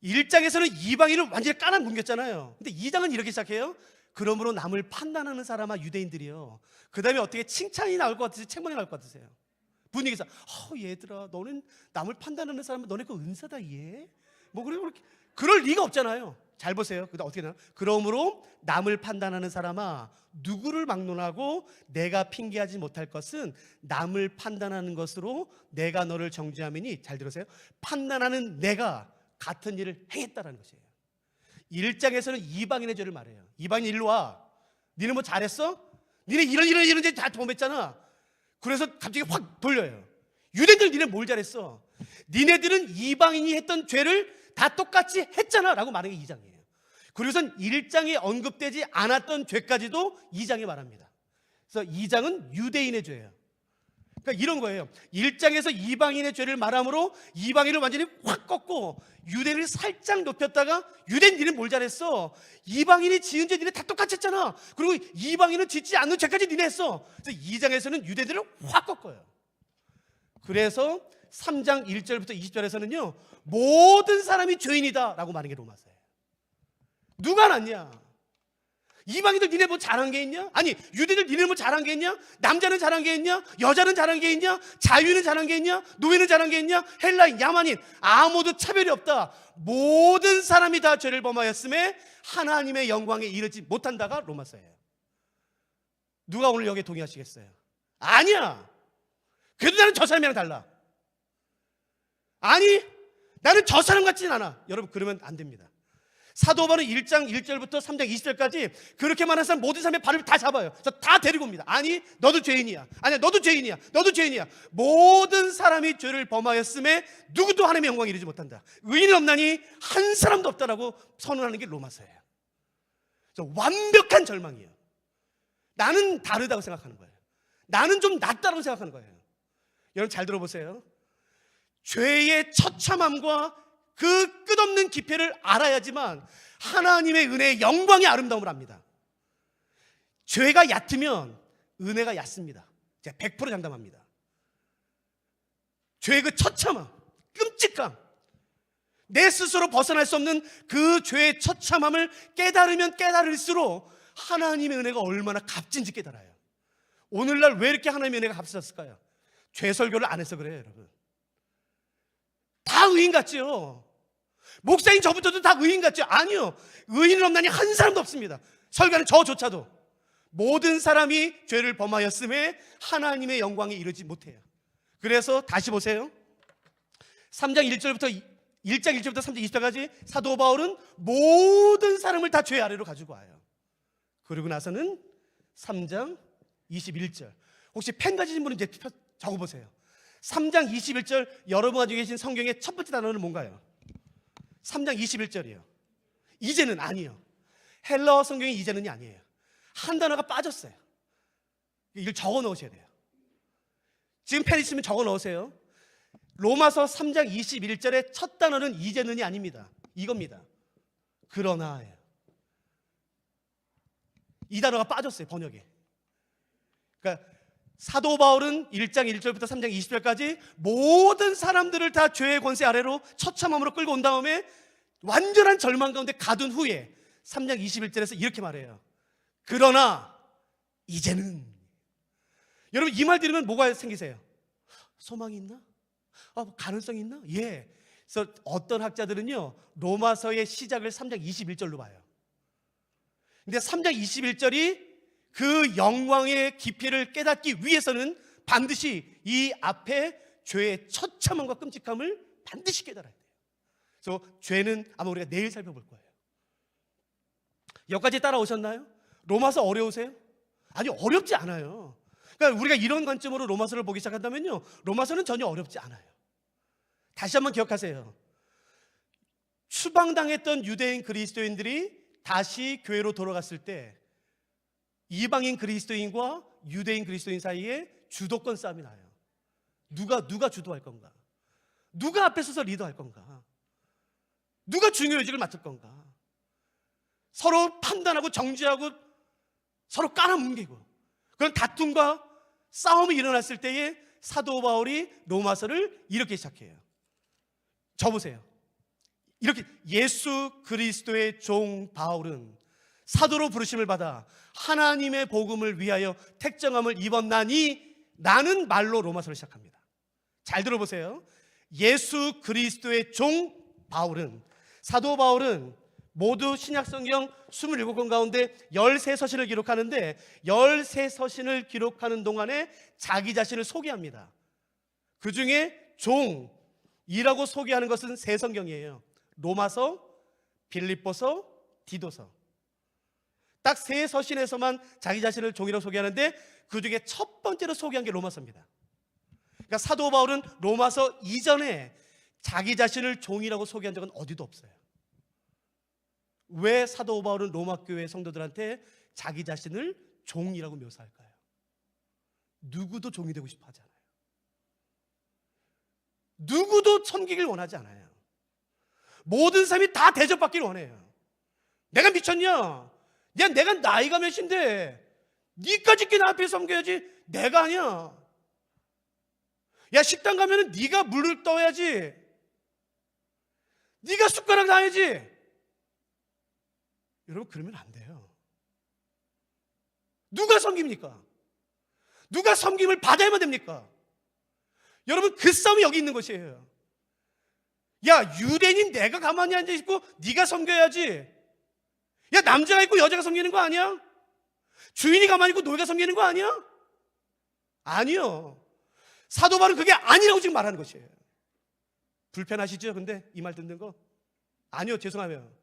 1장에서는 이방인을 완전히 까나뭉겼잖아요. 근데 2장은 이렇게 시작해요. 그러므로 남을 판단하는 사람아, 유대인들이요. 그 다음에 어떻게 칭찬이 나올 것 같으세요? 책망이 나올 것 같으세요? 분위기에서 얘들아 너는 남을 판단하는 사람은 너네 그 은사다 얘. 뭐 그렇게 그럴 리가 없잖아요. 잘 보세요. 그다음 어떻게 되나? 그러므로 남을 판단하는 사람아, 누구를 막론하고 내가 핑계하지 못할 것은 남을 판단하는 것으로 내가 너를 정죄하매니. 잘 들으세요. 판단하는 내가 같은 일을 행했다라는 것이에요. 1장에서는 이방인의 죄를 말해요. 이방인 일로 와. 니네 뭐 잘했어? 니네 이런 죄 다 범했잖아. 그래서 갑자기 확 돌려요. 유대인들 니네 뭘 잘했어? 니네들은 이방인이 했던 죄를 다 똑같이 했잖아 라고 말하는 게 2장이에요. 그리고선 1장에 언급되지 않았던 죄까지도 2장에 말합니다. 그래서 2장은 유대인의 죄예요. 그러니까 이런 거예요. 1장에서 이방인의 죄를 말함으로 이방인을 완전히 확 꺾고 유대인을 살짝 높였다가, 유대인 니네 뭘 잘했어? 이방인이 지은 죄 니네 다 똑같이 했잖아. 그리고 이방인은 짓지 않는 죄까지 니네 했어. 그래서 2장에서는 유대인들을 확 꺾어요. 그래서 3장 1절부터 20절에서는요 모든 사람이 죄인이다 라고 말하는 게 로마서예요. 누가 낫냐? 이방인들 니네 뭐 잘한 게 있냐? 아니 유대인들 니네 뭐 잘한 게 있냐? 남자는 잘한 게 있냐? 여자는 잘한 게 있냐? 자유인은 잘한 게 있냐? 노예는 잘한 게 있냐? 헬라인, 야만인 아무도 차별이 없다. 모든 사람이 다 죄를 범하였음에 하나님의 영광에 이르지 못한다가 로마서예요. 누가 오늘 여기에 동의하시겠어요? 아니야. 그래도 나는 저 사람이랑 달라. 아니 나는 저 사람 같지는 않아. 여러분 그러면 안 됩니다. 사도 바울은 1장 1절부터 3장 20절까지 그렇게 말하는 사람 모든 사람의 발을 다 잡아요. 그래서 다 데리고 옵니다. 아니 너도 죄인이야. 아니야 너도 죄인이야. 너도 죄인이야. 모든 사람이 죄를 범하였음에 누구도 하나님의 영광에 이르지 못한다. 의인은 없나니 한 사람도 없다라고 선언하는 게 로마서예요. 그래서 완벽한 절망이에요. 나는 다르다고 생각하는 거예요. 나는 좀 낫다고 생각하는 거예요. 여러분 잘 들어보세요. 죄의 처참함과 그 끝없는 기폐를 알아야지만 하나님의 은혜의 영광의 아름다움을 압니다. 죄가 얕으면 은혜가 얕습니다. 제가 100% 장담합니다. 죄의 그 처참함, 끔찍함, 내 스스로 벗어날 수 없는 그 죄의 처참함을 깨달으면 깨달을수록 하나님의 은혜가 얼마나 값진지 깨달아요. 오늘날 왜 이렇게 하나님의 은혜가 값졌을까요? 죄 설교를 안 해서 그래요, 여러분. 다 의인 같죠? 목사님 저부터도 다 의인 같죠? 아니요. 의인은 없나니 한 사람도 없습니다. 설교하는 저조차도 모든 사람이 죄를 범하였음에 하나님의 영광에 이르지 못해요. 그래서 다시 보세요. 3장 1절부터 3장 20절까지 사도 바울은 모든 사람을 다 죄 아래로 가지고 와요. 그리고 나서는 3장 21절. 혹시 펜 가지신 분은 이제 적어보세요. 3장 21절 여러분 가지고 계신 성경의 첫 번째 단어는 뭔가요? 3장 21절이에요. 이제는 아니요. 헬라어 성경이 이제는이 아니에요. 한 단어가 빠졌어요. 이걸 적어 넣으셔야 돼요. 지금 펜 있으면 적어 넣으세요. 로마서 3장 21절의 첫 단어는 이제는이 아닙니다. 이겁니다. 그러나예요. 이 단어가 빠졌어요, 번역에. 그러니까 사도 바울은 1장 1절부터 3장 20절까지 모든 사람들을 다 죄의 권세 아래로 처참함으로 끌고 온 다음에 완전한 절망 가운데 가둔 후에 3장 21절에서 이렇게 말해요. 그러나 이제는. 여러분 이 말 들으면 뭐가 생기세요? 소망이 있나? 가능성이 있나? 예. 그래서 어떤 학자들은요 로마서의 시작을 3장 21절로 봐요. 근데 3장 21절이 그 영광의 깊이를 깨닫기 위해서는 반드시 이 앞에 죄의 처참함과 끔찍함을 반드시 깨달아야 돼요. 그래서 죄는 아마 우리가 내일 살펴볼 거예요. 여기까지 따라오셨나요? 로마서 어려우세요? 아니, 어렵지 않아요. 그러니까 우리가 이런 관점으로 로마서를 보기 시작한다면요 로마서는 전혀 어렵지 않아요. 다시 한번 기억하세요. 추방당했던 유대인 그리스도인들이 다시 교회로 돌아갔을 때 이방인 그리스도인과 유대인 그리스도인 사이에 주도권 싸움이 나요. 누가 주도할 건가? 누가 앞에 서서 리더할 건가? 누가 중요요직을 맡을 건가? 서로 판단하고 정죄하고 서로 깔아뭉개고 그런 다툼과 싸움이 일어났을 때에 사도 바울이 로마서를 이렇게 시작해요. 적으세요. 이렇게 예수 그리스도의 종 바울은 사도로 부르심을 받아 하나님의 복음을 위하여 택정함을 입었나니 라는 말로 로마서를 시작합니다. 잘 들어보세요. 예수 그리스도의 종 바울은, 사도 바울은 모두 신약성경 27권 가운데 13서신을 기록하는데 13서신을 기록하는 동안에 자기 자신을 소개합니다. 그 중에 종이라고 소개하는 것은 세 성경이에요. 로마서, 빌립보서, 디도서. 딱 세 서신에서만 자기 자신을 종이라고 소개하는데 그 중에 첫 번째로 소개한 게 로마서입니다. 그러니까 사도 바울은 로마서 이전에 자기 자신을 종이라고 소개한 적은 어디도 없어요. 왜 사도 바울은 로마 교회 성도들한테 자기 자신을 종이라고 묘사할까요? 누구도 종이 되고 싶어 하지 않아요. 누구도 섬기길 원하지 않아요. 모든 사람이 다 대접받기를 원해요. 내가 미쳤냐? 야, 내가 나이가 몇인데 니까지 게 나 앞에 섬겨야지. 내가 아니야. 야, 식당 가면은 네가 물을 떠야지. 네가 숟가락 놔야지. 여러분, 그러면 안 돼요. 누가 섬깁니까? 누가 섬김을 받아야만 됩니까? 여러분, 그 싸움이 여기 있는 것이에요. 야, 유대인인 내가 가만히 앉아있고 네가 섬겨야지. 야, 남자가 있고 여자가 섬기는 거 아니야? 주인이 가만히 있고 노예가 섬기는 거 아니야? 아니요. 사도 바울은 그게 아니라고 지금 말하는 것이에요. 불편하시죠? 근데 이 말 듣는 거? 아니요, 죄송하면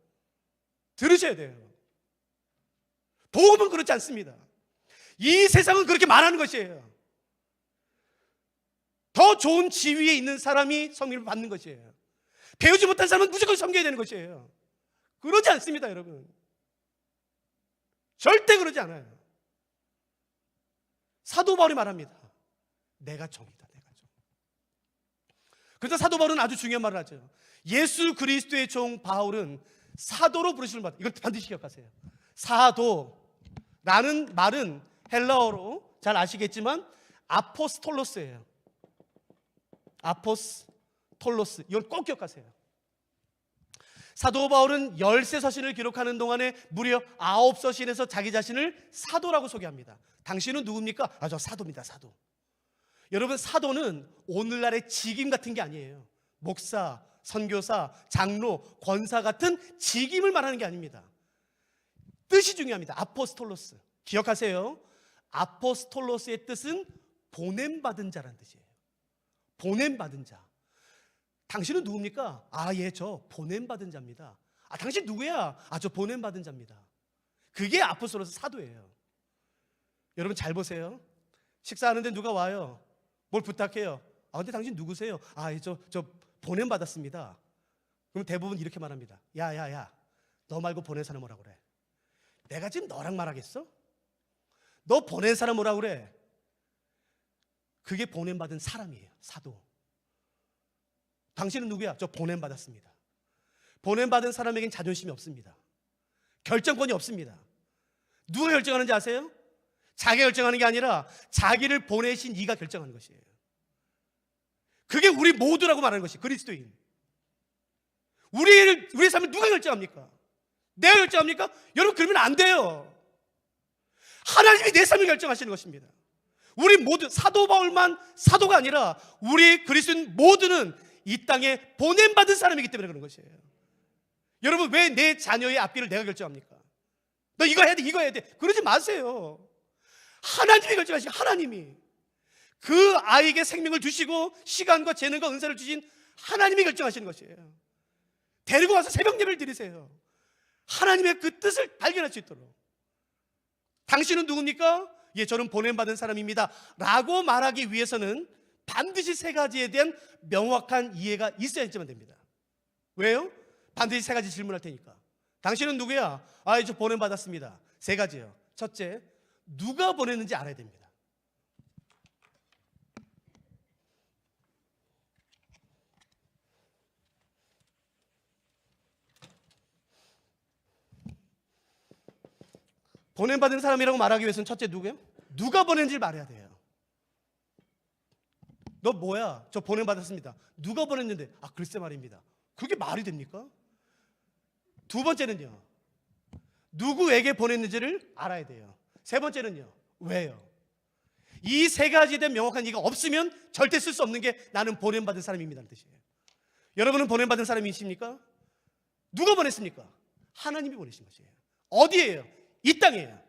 들으셔야 돼요. 복음은 그렇지 않습니다. 이 세상은 그렇게 말하는 것이에요. 더 좋은 지위에 있는 사람이 섬김을 받는 것이에요. 배우지 못한 사람은 무조건 섬겨야 되는 것이에요. 그러지 않습니다, 여러분. 절대 그러지 않아요. 사도 바울이 말합니다. 내가 종이다, 내가 종. 그래서 사도 바울은 아주 중요한 말을 하죠. 예수 그리스도의 종 바울은 사도로 부르심을 받아. 이걸 반드시 기억하세요. 사도라는 말은 헬라어로 잘 아시겠지만 아포스톨로스예요. 아포스톨로스. 이걸 꼭 기억하세요. 사도 바울은 13서신을 기록하는 동안에 무려 9서신에서 자기 자신을 사도라고 소개합니다. 당신은 누굽니까? 저 사도입니다, 사도. 여러분, 사도는 오늘날의 직임 같은 게 아니에요. 목사, 선교사, 장로, 권사 같은 직임을 말하는 게 아닙니다. 뜻이 중요합니다. 아포스톨로스. 기억하세요. 아포스톨로스의 뜻은 보냄받은 자라는 뜻이에요. 보냄받은 자. 당신은 누굽니까? 아, 예, 저 보냄받은 자입니다. 아, 당신 누구야? 아, 저 보냄받은 자입니다. 그게 아포스토로스 사도예요. 여러분 잘 보세요. 식사하는데 누가 와요. 뭘 부탁해요. 아, 근데 당신 누구세요? 아, 예, 저 보냄받았습니다. 그럼 대부분 이렇게 말합니다. 야, 너 말고 보낸 사람 오라고 그래. 내가 지금 너랑 말하겠어? 너 보낸 사람 오라고 그래. 그게 보냄받은 사람이에요. 사도. 당신은 누구야? 저 보냄받았습니다. 보냄받은 사람에겐 자존심이 없습니다. 결정권이 없습니다. 누가 결정하는지 아세요? 자기가 결정하는 게 아니라 자기를 보내신 이가 결정하는 것이에요. 그게 우리 모두라고 말하는 것이 그리스도인. 우리의 삶을 누가 결정합니까? 내가 결정합니까? 여러분, 그러면 안 돼요. 하나님이 내 삶을 결정하시는 것입니다. 우리 모두, 사도 바울만 사도가 아니라 우리 그리스도인 모두는 이 땅에 보냄받은 사람이기 때문에 그런 것이에요. 여러분, 왜 내 자녀의 앞길을 내가 결정합니까? 너 이거 해야 돼, 이거 해야 돼. 그러지 마세요. 하나님이 결정하시고, 하나님이 그 아이에게 생명을 주시고 시간과 재능과 은사를 주신 하나님이 결정하시는 것이에요. 데리고 와서 새벽 예배를 드리세요. 하나님의 그 뜻을 발견할 수 있도록. 당신은 누굽니까? 예, 저는 보냄받은 사람입니다 라고 말하기 위해서는 반드시 세 가지에 대한 명확한 이해가 있어야지만 됩니다. 왜요? 반드시 세 가지 질문할 테니까. 당신은 누구야? 아, 저 보냄받았습니다. 세 가지예요. 첫째, 누가 보냈는지 알아야 됩니다. 보냄받은 사람이라고 말하기 위해서는 첫째 누구예요? 누가 보낸지를 말해야 돼요. 너 뭐야? 저 보냄받았습니다. 누가 보냈는데? 아, 글쎄 말입니다. 그게 말이 됩니까? 두 번째는요, 누구에게 보냈는지를 알아야 돼요. 세 번째는요, 왜요? 이 세 가지에 대한 명확한 이해가 없으면 절대 쓸 수 없는 게 나는 보냄받은 사람입니다는 뜻이에요. 여러분은 보냄받은 사람이십니까? 누가 보냈습니까? 하나님이 보내신 것이에요. 어디에요? 이 땅이에요.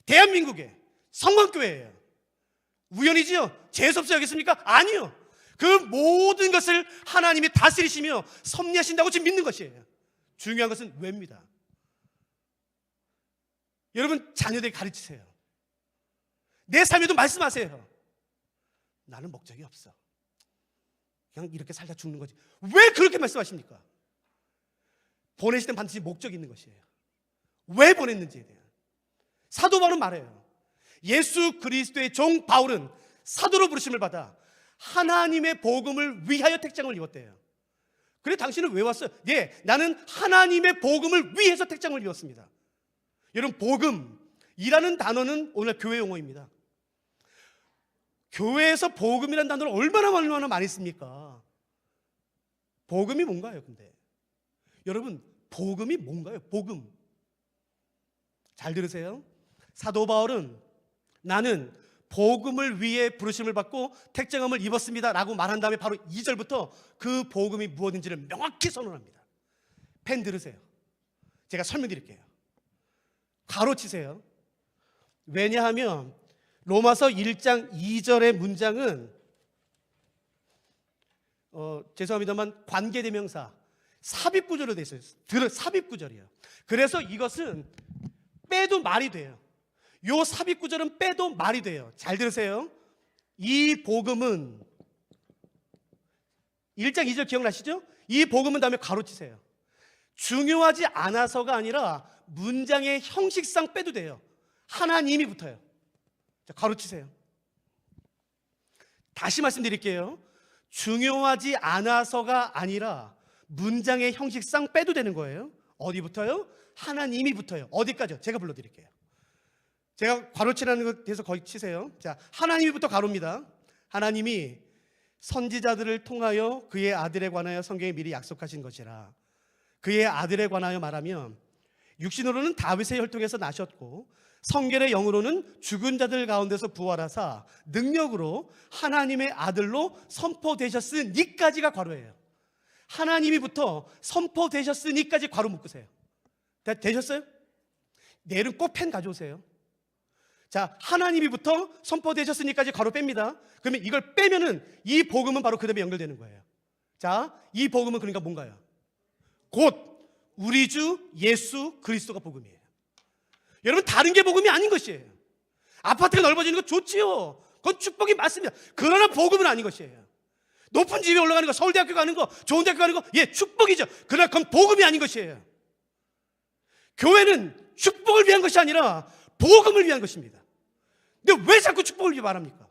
대한민국에 성광교회예요. 우연이지요? 재수없이 여겼습니까? 아니요. 그 모든 것을 하나님이 다스리시며 섭리하신다고 지금 믿는 것이에요. 중요한 것은 왜입니다. 여러분, 자녀들에게 가르치세요. 내 삶에도 말씀하세요. 나는 목적이 없어. 그냥 이렇게 살다 죽는 거지. 왜 그렇게 말씀하십니까? 보내실 땐 반드시 목적이 있는 것이에요. 왜 보냈는지에 대한. 사도 바울은 말해요. 예수 그리스도의 종 바울은 사도로 부르심을 받아 하나님의 복음을 위하여 택장을 입었대요. 그래, 당신은 왜 왔어요? 예, 나는 하나님의 복음을 위해서 택장을 입었습니다. 여러분, 복음이라는 단어는 오늘 교회 용어입니다. 교회에서 복음이라는 단어를 얼마나 많이 씁니까? 복음이 뭔가요, 근데? 여러분, 복음이 뭔가요? 복음. 잘 들으세요. 사도 바울은 나는 복음을 위해 부르심을 받고 택정함을 입었습니다 라고 말한 다음에 바로 2절부터 그 복음이 무엇인지를 명확히 선언합니다. 펜 들으세요. 제가 설명드릴게요. 가로치세요. 왜냐하면 로마서 1장 2절의 문장은 죄송합니다만 관계대명사 삽입구절로 되어 있어요. 삽입구절이에요. 그래서 이것은 빼도 말이 돼요. 요 삽입구절은 빼도 말이 돼요. 잘 들으세요. 이 복음은 1장 2절 기억나시죠? 이 복음은 다음에 가로치세요. 중요하지 않아서가 아니라 문장의 형식상 빼도 돼요. 하나님이 붙어요. 자, 가로치세요. 다시 말씀드릴게요. 중요하지 않아서가 아니라 문장의 형식상 빼도 되는 거예요. 어디 붙어요? 하나님이 붙어요. 어디까지요? 제가 불러드릴게요. 제가 가로치라는 것에 대해서 거의 치세요. 자, 하나님이부터 가로입니다. 하나님이 선지자들을 통하여 그의 아들에 관하여 성경에 미리 약속하신 것이라. 그의 아들에 관하여 말하면 육신으로는 다윗의 혈통에서 나셨고 성결의 영으로는 죽은 자들 가운데서 부활하사 능력으로 하나님의 아들로 선포되셨으니까지가 괄호예요. 하나님이부터 선포되셨으니까지 괄호 묶으세요. 되셨어요? 내일은 꼭 펜 가져오세요. 자, 하나님이부터 선포되셨으니까 이제 괄호 뺍니다. 그러면 이걸 빼면은 이 복음은 바로 그 다음에 연결되는 거예요. 자, 이 복음은 그러니까 뭔가요? 곧 우리 주 예수 그리스도가 복음이에요. 여러분, 다른 게 복음이 아닌 것이에요. 아파트가 넓어지는 거 좋지요. 그건 축복이 맞습니다. 그러나 복음은 아닌 것이에요. 높은 집에 올라가는 거, 서울대학교 가는 거, 좋은 대학교 가는 거, 예, 축복이죠. 그러나 그건 복음이 아닌 것이에요. 교회는 축복을 위한 것이 아니라 복음을 위한 것입니다. 근데 왜 자꾸 축복을 위해 말합니까?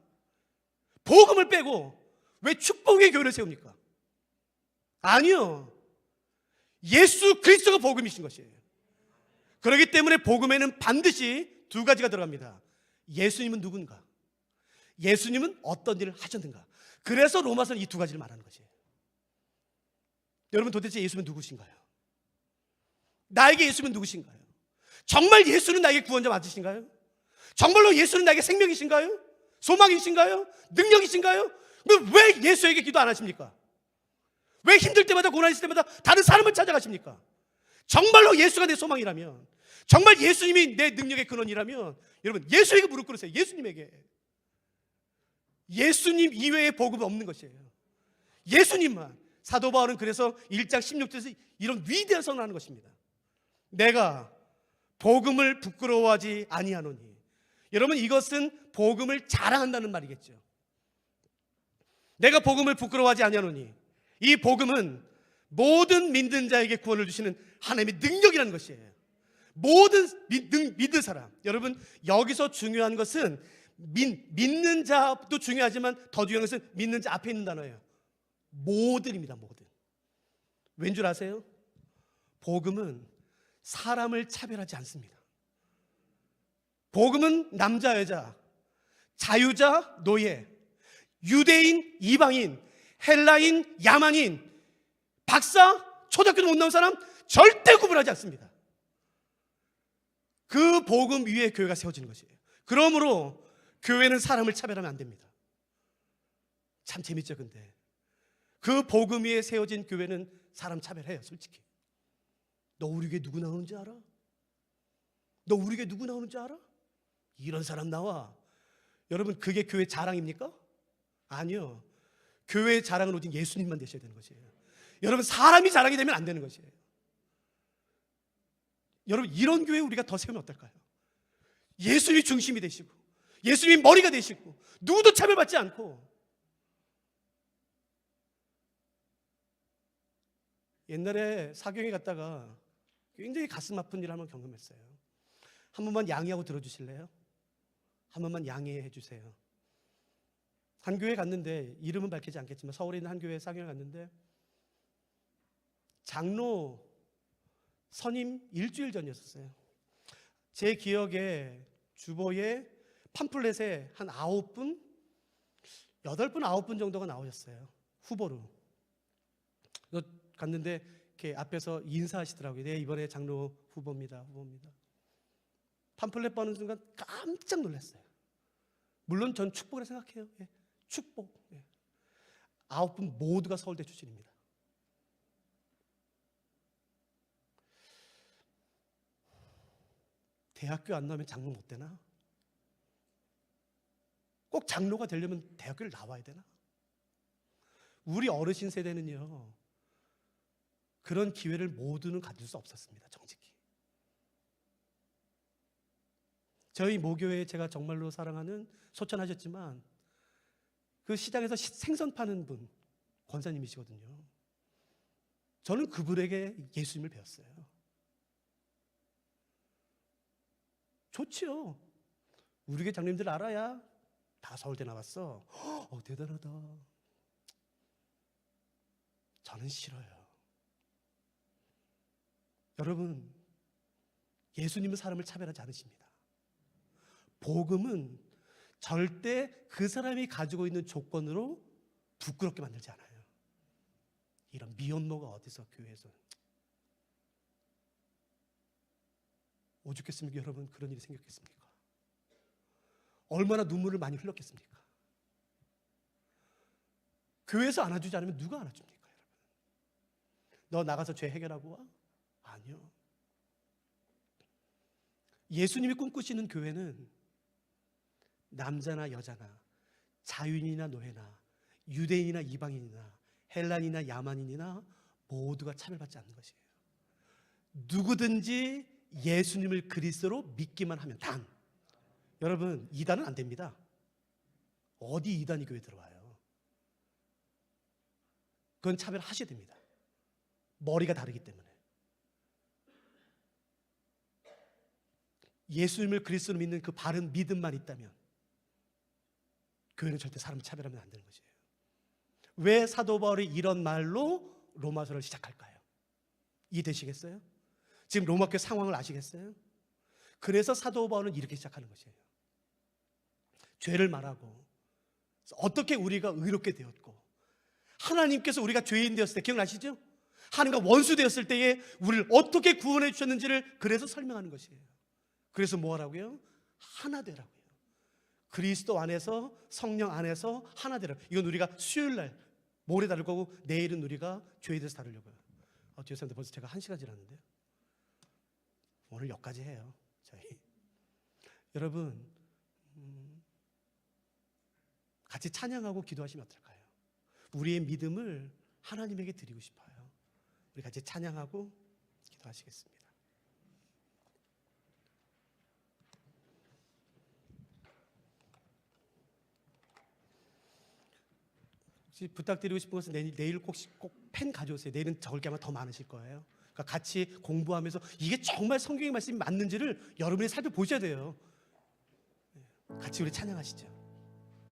복음을 빼고 왜 축복의 교회를 세웁니까? 아니요. 예수 그리스도가 복음이신 것이에요. 그렇기 때문에 복음에는 반드시 두 가지가 들어갑니다. 예수님은 누군가? 예수님은 어떤 일을 하셨는가? 그래서 로마서는 이 두 가지를 말하는 것이에요. 여러분, 도대체 예수는 누구신가요? 나에게 예수는 누구신가요? 정말 예수는 나에게 구원자 맞으신가요? 정말로 예수는 나에게 생명이신가요? 소망이신가요? 능력이신가요? 왜 예수에게 기도 안 하십니까? 왜 힘들 때마다 고난 있을 때마다 다른 사람을 찾아가십니까? 정말로 예수가 내 소망이라면, 정말 예수님이 내 능력의 근원이라면 여러분, 예수에게 무릎 꿇으세요. 예수님에게. 예수님 이외의 복음은 없는 것이에요. 예수님만. 사도 바울은 그래서 1장 16절에서 이런 위대한 선언을 하는 것입니다. 내가 복음을 부끄러워하지 아니하노니. 여러분, 이것은 복음을 자랑한다는 말이겠죠. 내가 복음을 부끄러워하지 아니하노니, 이 복음은 모든 믿는 자에게 구원을 주시는 하나님의 능력이라는 것이에요. 모든 믿는 사람. 여러분, 여기서 중요한 것은 믿는 자도 중요하지만 더 중요한 것은 믿는 자 앞에 있는 단어예요. 모든입니다. 모든. 왠 줄 아세요? 복음은 사람을 차별하지 않습니다. 복음은 남자, 여자, 자유자, 노예, 유대인, 이방인, 헬라인, 야만인, 박사, 초등학교도 못 나온 사람 절대 구분하지 않습니다. 그 복음 위에 교회가 세워지는 것이에요. 그러므로 교회는 사람을 차별하면 안 됩니다. 참 재밌죠. 근데 그 복음 위에 세워진 교회는 사람 차별해요. 솔직히. 너 우리 교회 누구 나오는지 알아? 너 우리 교회 누구 나오는지 알아? 이런 사람 나와. 여러분, 그게 교회 자랑입니까? 아니요. 교회의 자랑은 오직 예수님만 되셔야 되는 것이에요. 여러분, 사람이 자랑이 되면 안 되는 것이에요. 여러분, 이런 교회 우리가 더 세우면 어떨까요? 예수님이 중심이 되시고, 예수님이 머리가 되시고, 누구도 차별받지 않고. 옛날에 사경에 갔다가 굉장히 가슴 아픈 일을 한번 경험했어요. 한 번만 양해하고 들어주실래요? 한 번만 양해해 주세요. 한 교회 갔는데, 이름은 밝히지 않겠지만 서울에 있는 한 교회 사경에 갔는데, 장로 선임 일주일 전이었어요. 제 기억에 주보에 팜플렛에 한 9분, 8분, 9분 정도가 나오셨어요. 후보로. 갔는데 이렇게 앞에서 인사하시더라고요. 네, 이번에 장로 후보입니다. 팜플렛 보는 순간 깜짝 놀랐어요. 물론 전 축복이라 생각해요. 예, 축복. 예. 9분 모두가 서울대 출신입니다. 대학교 안 나오면 장로 못 되나? 꼭 장로가 되려면 대학교를 나와야 되나? 우리 어르신 세대는요, 그런 기회를 모두는 가질 수 없었습니다. 정직히. 저희 모교회 제가 정말로 사랑하는, 소천하셨지만 그 시장에서 생선 파는 분, 권사님이시거든요. 저는 그분에게 예수님을 배웠어요. 좋지요. 우리 교회 장님들 알아야 다 서울대 나왔어. 대단하다. 저는 싫어요. 여러분, 예수님은 사람을 차별하지 않으십니다. 복음은 절대 그 사람이 가지고 있는 조건으로 부끄럽게 만들지 않아요. 이런 미혼모가 어디서 교회에서. 오죽했습니까? 여러분, 그런 일이 생겼겠습니까? 얼마나 눈물을 많이 흘렸겠습니까? 교회에서 안아주지 않으면 누가 안아줍니까? 여러분, 너 나가서 죄 해결하고 와? 아니요. 예수님이 꿈꾸시는 교회는 남자나 여자나 자유인이나 노예나 유대인이나 이방인이나 헬란이나 야만인이나 모두가 차별받지 않는 것이에요. 누구든지 예수님을 그리스도로 믿기만 하면 단. 여러분, 이단은 안 됩니다. 어디 이단이 교회 들어와요? 그건 차별하셔야 됩니다. 머리가 다르기 때문에. 예수님을 그리스도로 믿는 그 바른 믿음만 있다면 교회는 절대 사람을 차별하면 안 되는 것이에요. 왜 사도 바울이 이런 말로 로마서를 시작할까요? 이해되시겠어요? 지금 로마교회 상황을 아시겠어요? 그래서 사도 바울은 이렇게 시작하는 것이에요. 죄를 말하고 어떻게 우리가 의롭게 되었고 하나님께서 우리가 죄인 되었을 때 기억나시죠? 하나님과 원수 되었을 때에 우리를 어떻게 구원해 주셨는지를 그래서 설명하는 것이에요. 그래서 뭐 하라고요? 하나 되라고요. 그리스도 안에서 성령 안에서 하나 되라고. 이건 우리가 수요일날 모레 다룰 거고 내일은 우리가 죄에 대해서 다루려고요. 죄송한데 벌써 제가 1시간 지났는데요. 오늘 여기까지 해요. 저희 여러분 같이 찬양하고 기도하시면 어떨까요? 우리의 믿음을 하나님에게 드리고 싶어요. 우리 같이 찬양하고 기도하시겠습니다. 혹시 부탁드리고 싶은 것은 내일 꼭 펜 가져오세요. 내일은 적을 게 아마 더 많으실 거예요. 그러니까 같이 공부하면서 이게 정말 성경의 말씀이 맞는지를 여러분이 살펴보셔야 돼요. 같이 우리 찬양하시죠.